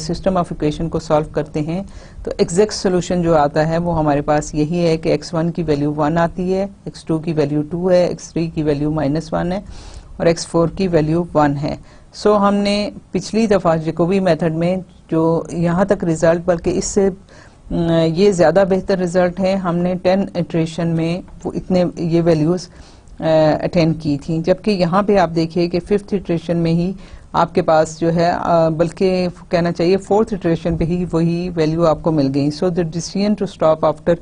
सिस्टम ऑफ इक्वेशन को सॉल्व करते हैं तो एग्जैक्ट सोल्यूशन जो आता है वो हमारे पास यही है कि x1 की वैल्यू 1 आती है, x2 की वैल्यू 2 है, x3 की वैल्यू -1 है और x4 की वैल्यू 1 है। सो हमने पिछली दफा जैकोबी मेथड में जो यहाँ तक रिजल्ट, बल्कि इससे ये ज़्यादा बेहतर रिजल्ट है, हमने 10 इटरेशन में वो इतने ये वैल्यूज़ अटेंड की थी, जबकि यहाँ पे आप देखिए कि फिफ्थ इटरेशन में ही आपके पास जो है बल्कि कहना चाहिए फोर्थ इटरेशन पे ही वही वैल्यू आपको मिल गई। So the decision to stop after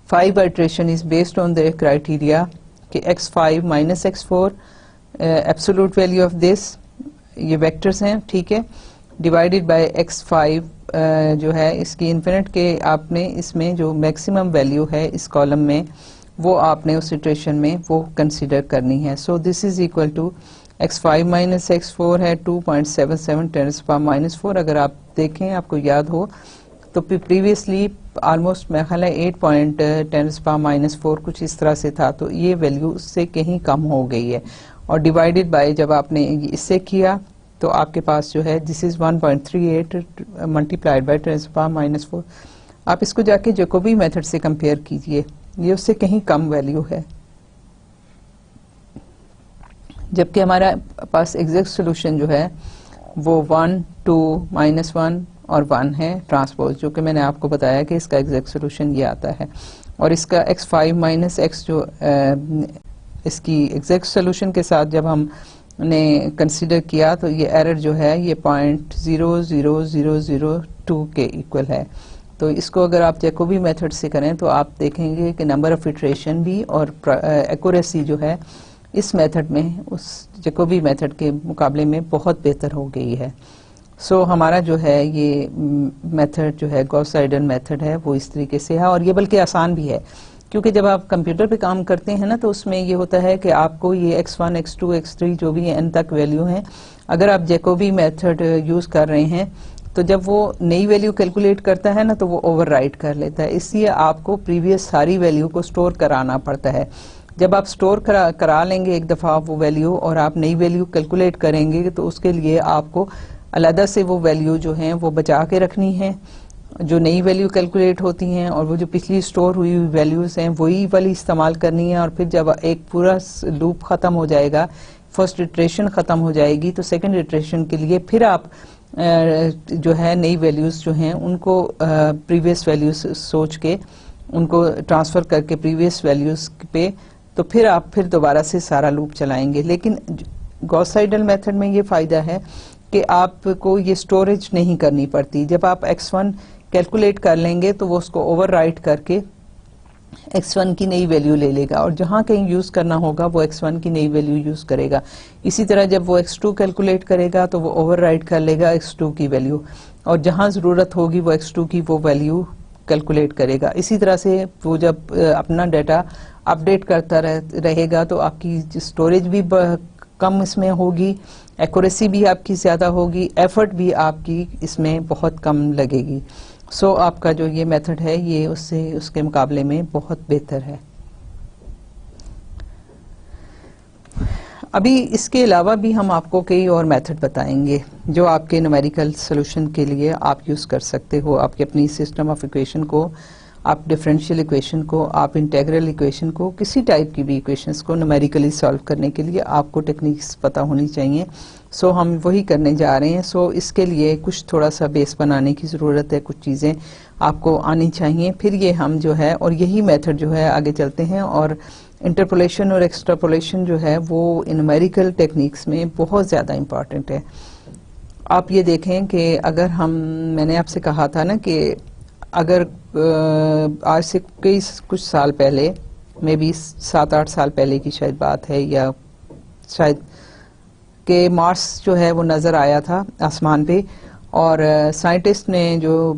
5 iteration is based on the criteria कि x5 minus x4 absolute value of this, ये वेक्टर्स हैं, ठीक है, डिवाइडेड बाय x5 जो है इसकी इन्फिनिट के आपने इसमें जो मैक्सिमम वैल्यू है इस कॉलम में वो आपने उस सिचुएशन में वो कंसीडर करनी है। So this is equal to x5 minus x4 है 2.77 10⁻⁴। अगर आप देखें, आपको याद हो तो प्रीवियसली ऑलमोस्ट मेरा ख्याल है 8.10⁻⁴ कुछ इस तरह से था, तो ये वैल्यू उससे कहीं कम हो गई है और डिवाइडेड बाय जब आपने इससे किया तो आपके पास जो है दिस इज 1.38 मल्टीप्लाइड बाय 10⁻⁴। आप इसको जाके जैकोबी मेथड से कंपेयर कीजिए, ये उससे कहीं कम वैल्यू है, जबकि हमारा पास एग्जैक्ट सोल्यूशन जो है वो 1, 2, -1 और 1 है ट्रांसपोज, जो कि मैंने आपको बताया कि इसका एग्जैक्ट सोल्यूशन ये आता है। और इसका x5 माइनस x जो इसकी एग्जैक्ट सोल्यूशन के साथ जब हमने कंसीडर किया तो ये एरर जो है ये 0.00002 के इक्वल है। तो इसको अगर आप जैकोबी मेथड से करें तो आप देखेंगे कि नंबर ऑफ इटरेशन भी और एक्यूरेसी जो है इस मेथड में उस जैकोबी मेथड के मुकाबले में बहुत बेहतर हो गई है। सो हमारा जो है ये मेथड जो है गॉस साइडल मेथड है वो इस तरीके से है और ये बल्कि आसान भी है, क्योंकि जब आप कंप्यूटर पे काम करते हैं ना तो उसमें ये होता है कि आपको ये x1, x2, x3 जो भी n तक वैल्यू हैं, अगर आप जैकोबी मेथड यूज कर रहे हैं तो जब वो नई वैल्यू कैलकुलेट करता है ना तो वो ओवरराइट कर लेता है, इसलिए आपको प्रीवियस सारी वैल्यू को स्टोर कराना पड़ता है। जब आप स्टोर करा लेंगे एक दफ़ा वो वैल्यू और आप नई वैल्यू कैलकुलेट करेंगे तो उसके लिए आपको अलग से वो वैल्यू जो हैं वो बचा के रखनी है, जो नई वैल्यू कैलकुलेट होती हैं, और वो जो पिछली स्टोर हुई हुई वैल्यूज़ हैं वही वाली इस्तेमाल करनी है। और फिर जब एक पूरा लूप ख़त्म हो जाएगा, फर्स्ट इटरेशन ख़त्म हो जाएगी, तो सेकंड इटरेशन के लिए फिर आप जो है नई वैल्यूज़ जो हैं उनको प्रीवियस वैल्यूज सोच के उनको ट्रांसफ़र करके प्रीवियस वैल्यूज़ पे, तो फिर आप फिर दोबारा से सारा लूप चलाएंगे। लेकिन गॉस साइडल मेथड में ये फ़ायदा है कि आपको ये स्टोरेज नहीं करनी पड़ती। जब आप x1 कैलकुलेट कर लेंगे तो वो उसको ओवरराइट करके x1 की नई वैल्यू ले लेगा और जहाँ कहीं यूज़ करना होगा वो x1 की नई वैल्यू यूज़ करेगा। इसी तरह जब वो x2 कैलकुलेट करेगा तो वो ओवरराइट कर लेगा x2 की वैल्यू और जहाँ ज़रूरत होगी वो x2 की वो वैल्यू कैलकुलेट करेगा। इसी तरह से वो जब अपना डाटा अपडेट करता रहेगा तो आपकी स्टोरेज भी कम इसमें होगी, एक्यूरेसी भी आपकी ज़्यादा होगी, एफर्ट भी आपकी इसमें बहुत कम लगेगी। सो आपका जो ये मेथड है ये उसके मुकाबले में बहुत बेहतर है। अभी इसके अलावा भी हम आपको कई और मेथड बताएंगे जो आपके न्यूमेरिकल सॉल्यूशन के लिए आप यूज़ कर सकते हो। आपकी अपनी सिस्टम ऑफ इक्वेशन को, आप डिफरेंशियल इक्वेशन को, आप इंटेग्रल इक्वेशन को, किसी टाइप की भी इक्वेशंस को न्यूमेरिकली सॉल्व करने के लिए आपको टेक्निक्स पता होनी चाहिए। सो हम वही करने जा रहे हैं। सो इसके लिए कुछ थोड़ा सा बेस बनाने की ज़रूरत है, कुछ चीज़ें आपको आनी चाहिए, फिर ये हम जो है और यही मेथड जो है आगे चलते हैं। और इंटरपोलेशन और एक्सट्रापोलेशन जो है वो न्यूमेरिकल टेक्निक्स में बहुत ज़्यादा इम्पॉर्टेंट है। आप ये देखें कि अगर मैंने आपसे कहा था ना कि अगर आज से कुछ साल पहले, मे बी 7-8 साल पहले की शायद बात है, या शायद कि मार्स जो है वो नज़र आया था आसमान पे, और साइंटिस्ट ने जो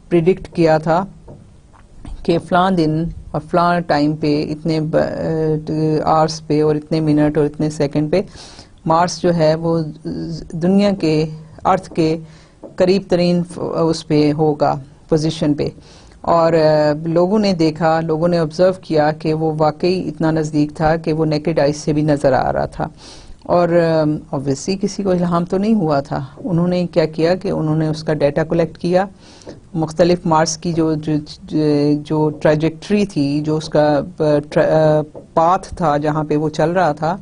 प्रिडिक्ट किया था कि फ़लाँ दिन और फ़लाँ टाइम पे इतने आवर्स पे और इतने मिनट और इतने सेकंड पे मार्स जो है वो दुनिया के अर्थ के करीब तरीन उस पे होगा, पोजीशन पे। और लोगों ने देखा, लोगों ने ऑब्जर्व किया कि वो वाकई इतना नज़दीक था कि वो नेकेड आइज से भी नज़र आ रहा था। और ऑब्वियसली किसी को इल्हाम तो नहीं हुआ था। उन्होंने क्या किया कि उन्होंने उसका डाटा कलेक्ट किया, मुख्तलिफ मार्स की जो ट्रैजेक्टरी थी, जो उसका पाथ था जहाँ पे वो चल रहा था,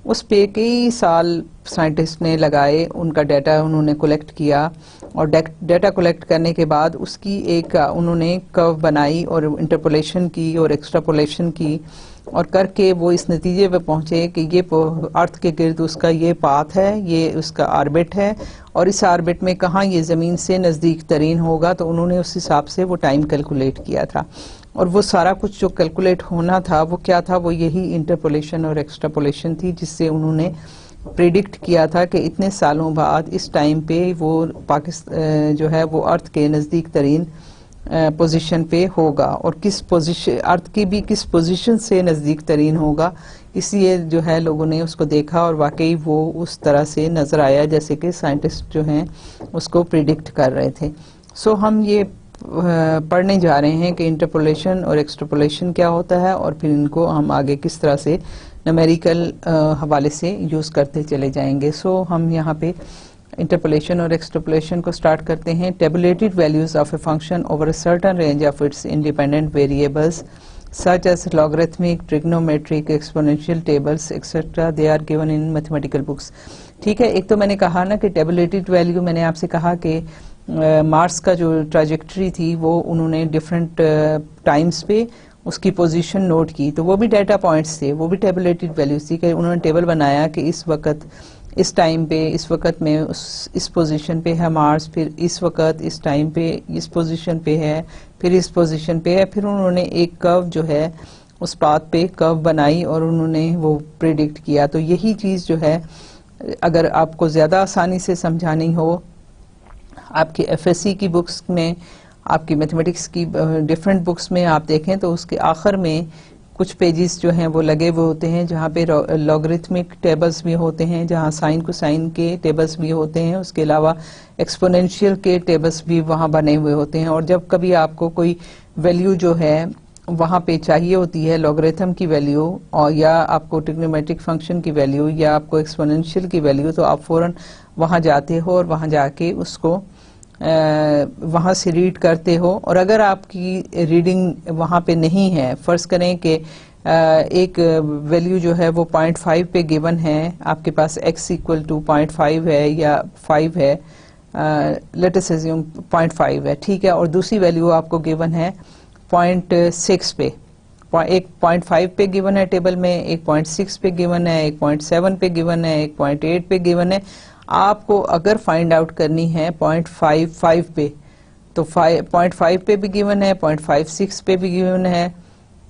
उस पे कई साल साइंटिस्ट ने लगाए, उनका डाटा उन्होंने कलेक्ट किया। और डाटा कलेक्ट करने के बाद उसकी एक उन्होंने कर्व बनाई और इंटरपोलेशन की और एक्स्ट्रापोलेशन की, और करके वो इस नतीजे पे पहुंचे कि ये अर्थ के गिर्द उसका ये पाथ है, ये उसका ऑर्बिट है, और इस ऑर्बिट में कहाँ ये ज़मीन से नज़दीक तरीन होगा। तो उन्होंने उस हिसाब से वो टाइम कैलकुलेट किया था। और वो सारा कुछ जो कैलकुलेट होना था वो क्या था, वो यही इंटरपोलेशन और एक्स्ट्रापोलेशन थी, जिससे उन्होंने प्रिडिक्ट किया था कि इतने सालों बाद इस टाइम पे वो पाकिस्तान जो है वो अर्थ के नज़दीक तरीन पोजीशन पे होगा, और किस पोजीशन, अर्थ की भी किस पोजीशन से नज़दीक तरीन होगा। इसलिए जो है लोगों ने उसको देखा और वाकई वो उस तरह से नज़र आया जैसे कि साइंटिस्ट जो हैं उसको प्रिडिक्ट कर रहे थे। सो हम ये पढ़ने जा रहे हैं कि इंटरपोलेशन और एक्सट्रापोलेशन क्या होता है, और फिर इनको हम आगे किस तरह से न्यूमेरिकल हवाले से यूज़ करते चले जाएंगे। सो हम यहाँ पे इंटरपोलेशन और एक्सट्रापोलेशन को स्टार्ट करते हैं। Tabulated values of a function over a certain range of its independent variables such as logarithmic, trigonometric, exponential tables, etc. They are given in mathematical books. ठीक है, एक तो मैंने कहा ना कि टेबुलेटेड वैल्यू, मैंने आपसे कहा कि मार्स का जो ट्रैजेक्टरी थी वो उन्होंने डिफरेंट टाइम्स पे उसकी पोजीशन नोट की, तो वो भी डाटा पॉइंट्स थे, वो भी टेबुलेटेड वैल्यूज थी कि उन्होंने टेबल बनाया कि इस वक्त इस टाइम पे इस वक्त में इस पोजीशन पे है मार्स, फिर इस वक्त इस टाइम पे इस पोजीशन पे है, फिर इस पोजीशन पे है। फिर उन्होंने एक कर्व जो है उस पाथ पे कर्व बनाई और उन्होंने वो प्रिडिक्ट किया। तो यही चीज़ जो है अगर आपको ज़्यादा आसानी से समझानी हो, आपकी एफएससी की बुक्स में, आपकी मैथमेटिक्स की डिफरेंट बुक्स में आप देखें तो उसके आखिर में कुछ पेजेस जो हैं वो लगे हुए होते हैं जहाँ पे लॉगरिथमिक टेबल्स भी होते हैं, जहाँ साइन कोसाइन के टेबल्स भी होते हैं, उसके अलावा एक्सपोनेंशियल के टेबल्स भी वहाँ बने हुए होते हैं। और जब कभी आपको कोई वैल्यू जो है वहाँ पे चाहिए होती है, लॉगरिथम की वैल्यू, और या आपको ट्रिग्नोमेट्रिक फंक्शन की वैल्यू, या आपको एक्सपोनेंशियल की वैल्यू, तो आप फौरन वहाँ जाते हो और वहाँ जाके उसको वहाँ से रीड करते हो। और अगर आपकी रीडिंग वहाँ पे नहीं है, फ़र्ज़ करें कि एक वैल्यू जो है वो 0.5 पे गिवन है, आपके पास x इक्वल टू 0.5 है या 5 है, लेट अस अज्यूम 0.5 है, ठीक है, और दूसरी वैल्यू आपको गिवन है 0.6 पे, एक 0.5 पे गिवन है टेबल में, एक 0.6 पे गिवन है, एक 0.7 पे गिवन है, एक 0.8 पे गिवन है। आपको अगर फाइंड आउट करनी है 0.55 पे, तो 0.5 पे भी गिवन है, 0.56 पे भी गिवन है,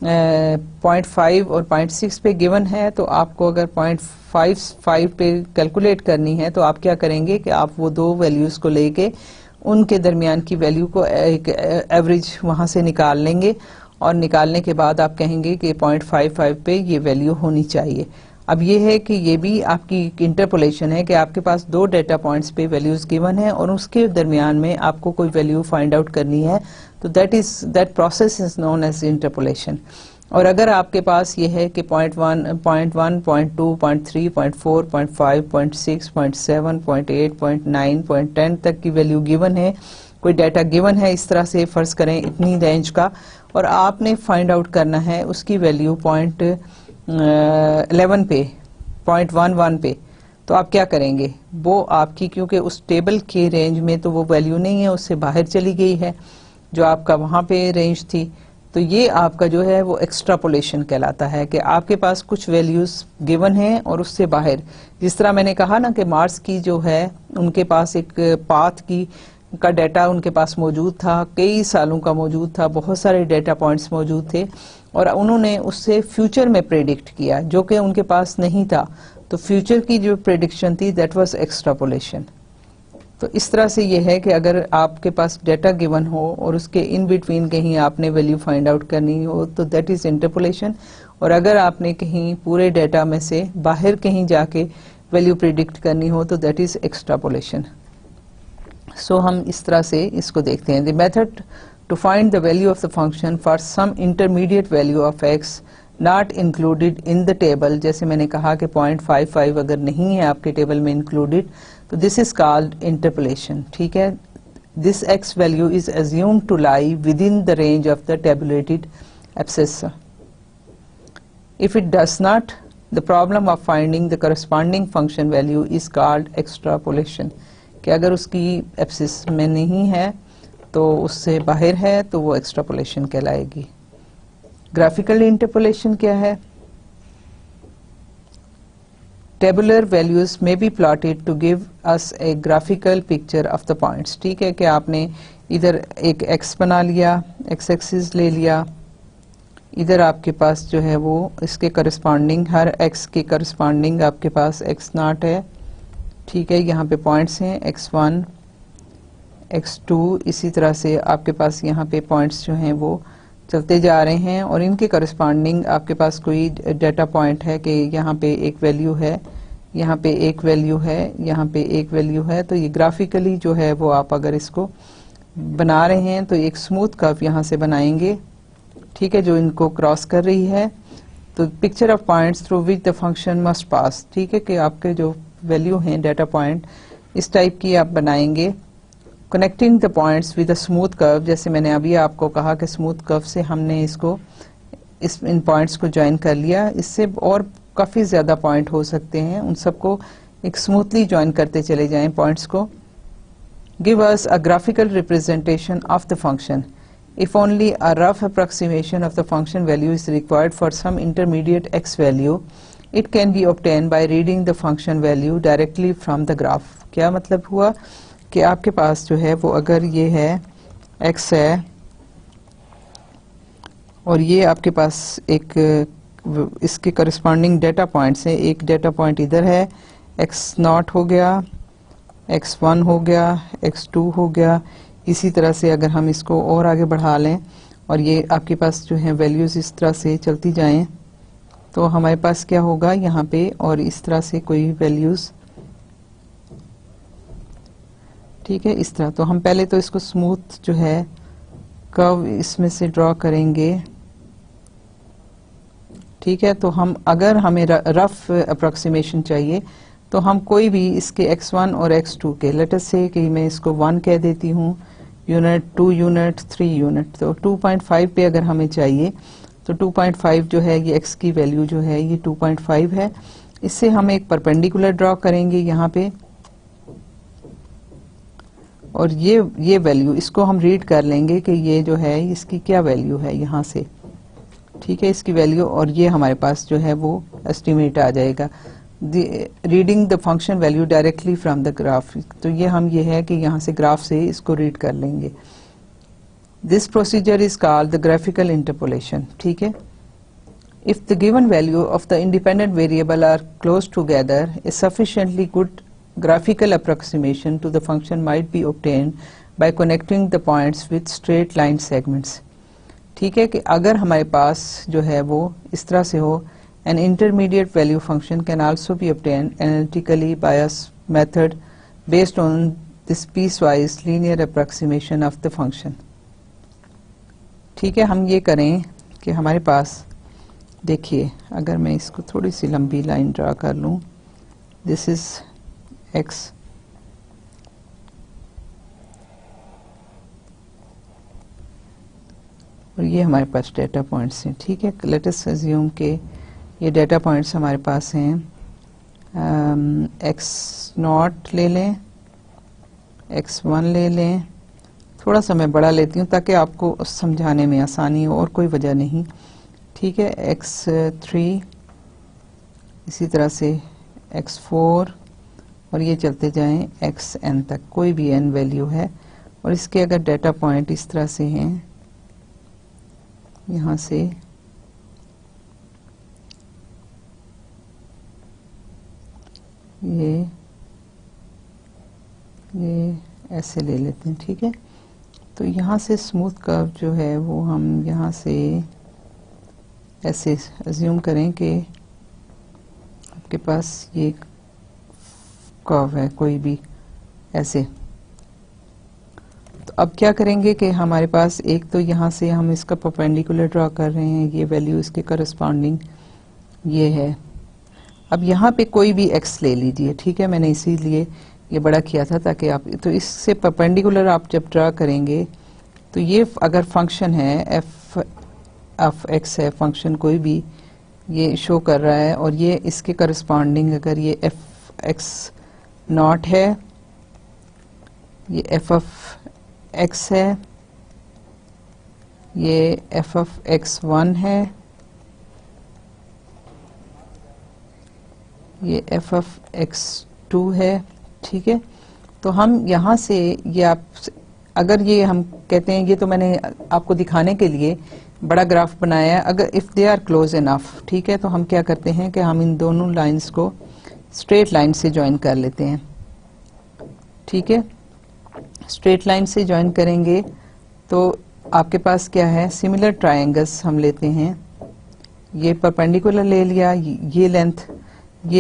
0.5 और 0.6 पे गिवन है। तो आपको अगर 0.55 पे कैलकुलेट करनी है तो आप क्या करेंगे कि आप वो दो वैल्यूज़ को लेके उनके दरमियान की वैल्यू को एक एवरेज वहां से निकाल लेंगे और निकालने के बाद आप कहेंगे कि 0.55 पे ये वैल्यू होनी चाहिए। अब ये है कि ये भी आपकी इंटरपोलेशन है कि आपके पास दो डेटा पॉइंट्स पे वैल्यूज गिवन है और उसके दरमियान में आपको कोई वैल्यू फाइंड आउट करनी है, तो that process is known as interpolation. और अगर आपके पास ये है कि 0.1, 0.2, 0.3, 0.4, 0.5, 0.6, 0.7, 0.8, 0.9, 0.10 तक की वैल्यू गिवन है, कोई डाटा गिवन है इस तरह से फर्ज करें इतनी रेंज का, और आपने फाइंड आउट करना है उसकी वैल्यू 0.11 पे, 0.11 पे, तो आप क्या करेंगे? वो आपकी, क्योंकि उस टेबल के रेंज में तो वो वैल्यू नहीं है, उससे बाहर चली गई है जो आपका वहां पे रेंज थी, तो ये आपका जो है वो एक्स्ट्रापोलेशन कहलाता है कि आपके पास कुछ वैल्यूज गिवन है और उससे बाहर, जिस तरह मैंने कहा ना कि मार्स की जो है उनके पास एक पाथ की का डाटा उनके पास मौजूद था, कई सालों का मौजूद था, बहुत सारे डाटा पॉइंट्स मौजूद थे और उन्होंने उससे फ्यूचर में प्रेडिक्ट किया जो कि उनके पास नहीं था, तो फ्यूचर की जो प्रेडिक्शन थी दैट वाज एक्स्ट्रापोलेशन। तो इस तरह से ये है कि अगर आपके पास डाटा गिवन हो और उसके इन बिटवीन कहीं आपने वैल्यू फाइंड आउट करनी हो तो दैट इज इंटरपोलेशन, और अगर आपने कहीं पूरे डाटा में से बाहर कहीं जाके वैल्यू प्रिडिक्ट करनी हो तो दैट इज एक्स्ट्रापोलेशन। सो हम इस तरह से इसको देखते हैं। The method to find the value of the function for some intermediate value of x not included in the table, जैसे मैंने कहा कि 0.55 अगर नहीं है आपके टेबल में इंक्लूडेड तो दिस इज कॉल्ड इंटरपोलेशन। ठीक है, this x value is assumed to lie within the range of the tabulated abscissa. If it does not, the problem of finding the corresponding function value is called extrapolation, कि अगर उसकी abscess में नहीं है तो उससे बाहर है तो वो एक्स्ट्रापोलेशन कहलाएगी। ग्राफिकल इंटरपोलेशन क्या है? टेबुलर वैल्यूज में be plotted to give us a graphical picture of the points. ठीक है कि आपने इधर एक एक्स बना लिया, एक्स एक्सिस ले लिया, इधर आपके पास जो है वो इसके करस्पॉन्डिंग, हर एक्स के करस्पॉन्डिंग आपके पास एक्स नॉट है। ठीक है, यहाँ पे पॉइंट्स हैं x1, x2, इसी तरह से आपके पास यहाँ पे पॉइंट्स जो हैं वो चलते जा रहे हैं और इनके करस्पॉन्डिंग आपके पास कोई डाटा पॉइंट है कि यहाँ पे एक वैल्यू है, यहाँ पे एक वैल्यू है, यहाँ पे एक वैल्यू है। तो ये ग्राफिकली जो है वो आप अगर इसको बना रहे हैं तो एक स्मूथ कर्व यहाँ से बनाएंगे, ठीक है, जो इनको क्रॉस कर रही है। तो picture of points through which the function must pass, ठीक है, कि आपके जो वैल्यू हैं डाटा पॉइंट इस टाइप की आप बनाएंगे। Connecting the points with a smooth curve, जैसे मैंने अभी आपको कहा कि स्मूथ कर्व से हमने इसको इन पॉइंट्स को ज्वाइन कर लिया। इससे और काफी ज्यादा पॉइंट हो सकते हैं, उन सबको एक स्मूथली ज्वाइन करते चले जाएं पॉइंट्स को। Give us a graphical representation of the function if only a rough approximation of the function value is required for some intermediate x value, it can be obtained by reading the function value directly from the graph। क्या मतलब हुआ कि आपके पास जो है वो अगर ये है x है और ये आपके पास एक इसके करस्पॉन्डिंग डाटा पॉइंट्स हैं, एक डाटा पॉइंट इधर है, x0 हो गया, x1 हो गया, x2 हो गया। इसी तरह से अगर हम इसको और आगे बढ़ा लें और ये आपके पास जो है वैल्यूज इस तरह से चलती जाएं तो हमारे पास क्या होगा यहाँ पे, और इस तरह से कोई वैल्यूज, ठीक है, इस तरह। तो हम पहले तो इसको स्मूथ जो है कर्व इसमें से ड्रॉ करेंगे। ठीक है, तो हम अगर हमें रफ अप्रोक्सीमेशन चाहिए तो हम कोई भी इसके x1 और x2 के, लेट अस से कि मैं इसको 1 कह देती हूँ यूनिट, 2 यूनिट, 3 यूनिट, तो 2.5 पे अगर हमें चाहिए तो 2.5 जो है ये x की वैल्यू जो है ये 2.5 है। इससे हम एक परपेंडिकुलर ड्रॉ करेंगे यहाँ पे और ये वैल्यू इसको हम रीड कर लेंगे कि ये जो है इसकी क्या वैल्यू है यहाँ से, ठीक है, इसकी वैल्यू, और ये हमारे पास जो है वो एस्टिमेट आ जाएगा। Reading the function value directly from the graph, तो ये हम ये है कि यहाँ से ग्राफ से इसको रीड कर लेंगे। This procedure is called the graphical interpolation. ठीक है, if the given value of the independent variable are close together, a sufficiently good graphical approximation to the function might be obtained by connecting the points with straight line segments. ठीक है, कि अगर हमारे पास जो है वो इस तरह से हो, an intermediate value function can also be obtained analytically by a method based on this piecewise linear approximation of the function. ठीक है, हम ये करें कि हमारे पास देखिए, अगर मैं इसको थोड़ी सी लंबी लाइन ड्रा कर लूं, दिस इज एक्स, और ये हमारे पास डेटा पॉइंट्स हैं। ठीक है, लेट अस अज्यूम के ये डेटा पॉइंट्स हमारे पास हैं, एक्स नॉट ले लें, x1 ले लें, थोड़ा सा मैं बड़ा लेती हूँ ताकि आपको समझाने में आसानी हो और कोई वजह नहीं। ठीक है, x3, इसी तरह से x4, और ये चलते जाएं xn तक, कोई भी n वैल्यू है, और इसके अगर डेटा पॉइंट इस तरह से हैं, यहाँ से ये ऐसे ले लेते हैं। ठीक है, तो यहाँ से स्मूथ कर्व जो है वो हम यहाँ से ऐसे अज्यूम करें कि आपके पास ये कर्व है कोई भी ऐसे। तो अब क्या करेंगे कि हमारे पास एक तो यहाँ से हम इसका परपेंडिकुलर ड्रॉ कर रहे हैं, ये वैल्यू इसके करस्पॉन्डिंग ये है। अब यहाँ पे कोई भी x ले लीजिए। ठीक है, मैंने इसीलिए ये बड़ा किया था ताकि आप, तो इससे परपेंडिकुलर आप जब ड्रा करेंगे तो ये अगर फंक्शन है f ऑफ x है, फंक्शन कोई भी ये शो कर रहा है, और ये इसके करस्पॉन्डिंग अगर ये f x नॉट है, ये f ऑफ x है, ये f ऑफ x1 है, ये f ऑफ x2 है। ठीक है, तो हम यहाँ से ये आप अगर ये हम कहते हैं, ये तो मैंने आपको दिखाने के लिए बड़ा ग्राफ बनाया है, अगर if they are close enough. ठीक है, तो हम क्या करते हैं कि हम इन दोनों लाइंस को स्ट्रेट लाइन से ज्वाइन कर लेते हैं। ठीक है, स्ट्रेट लाइन से ज्वाइन करेंगे तो आपके पास क्या है, सिमिलर ट्रायंगल्स हम लेते हैं, ये परपेंडिकुलर ले लिया, ये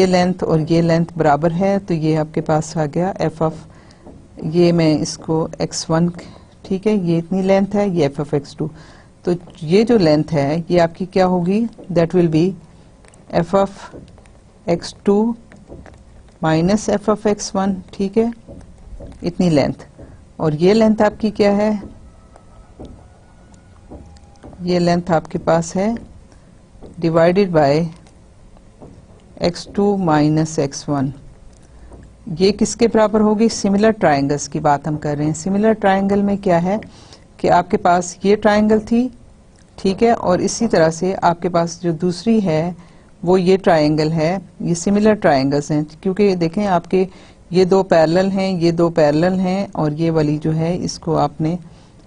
लेंथ और ये लेंथ बराबर है, तो ये आपके पास आ गया f ऑफ, ये मैं इसको x1, ठीक है, ये इतनी लेंथ है, ये f ऑफ x2, तो ये जो लेंथ है ये आपकी क्या होगी, that will be f of x2 minus f of x1। ठीक है, इतनी लेंथ, और ये लेंथ आपकी क्या है, ये लेंथ आपके पास है divided by x2 minus x1। ये किसके बराबर होगी, सिमिलर ट्रायंगल्स की बात हम कर रहे हैं। सिमिलर ट्रायंगल में क्या है कि आपके पास ये ट्रायंगल थी, ठीक है, और इसी तरह से आपके पास जो दूसरी है वो ये ट्रायंगल है, ये सिमिलर ट्रायंगल्स हैं, क्योंकि देखें आपके ये दो पैरेलल हैं, ये दो पैरेलल हैं, और ये वाली जो है इसको आपने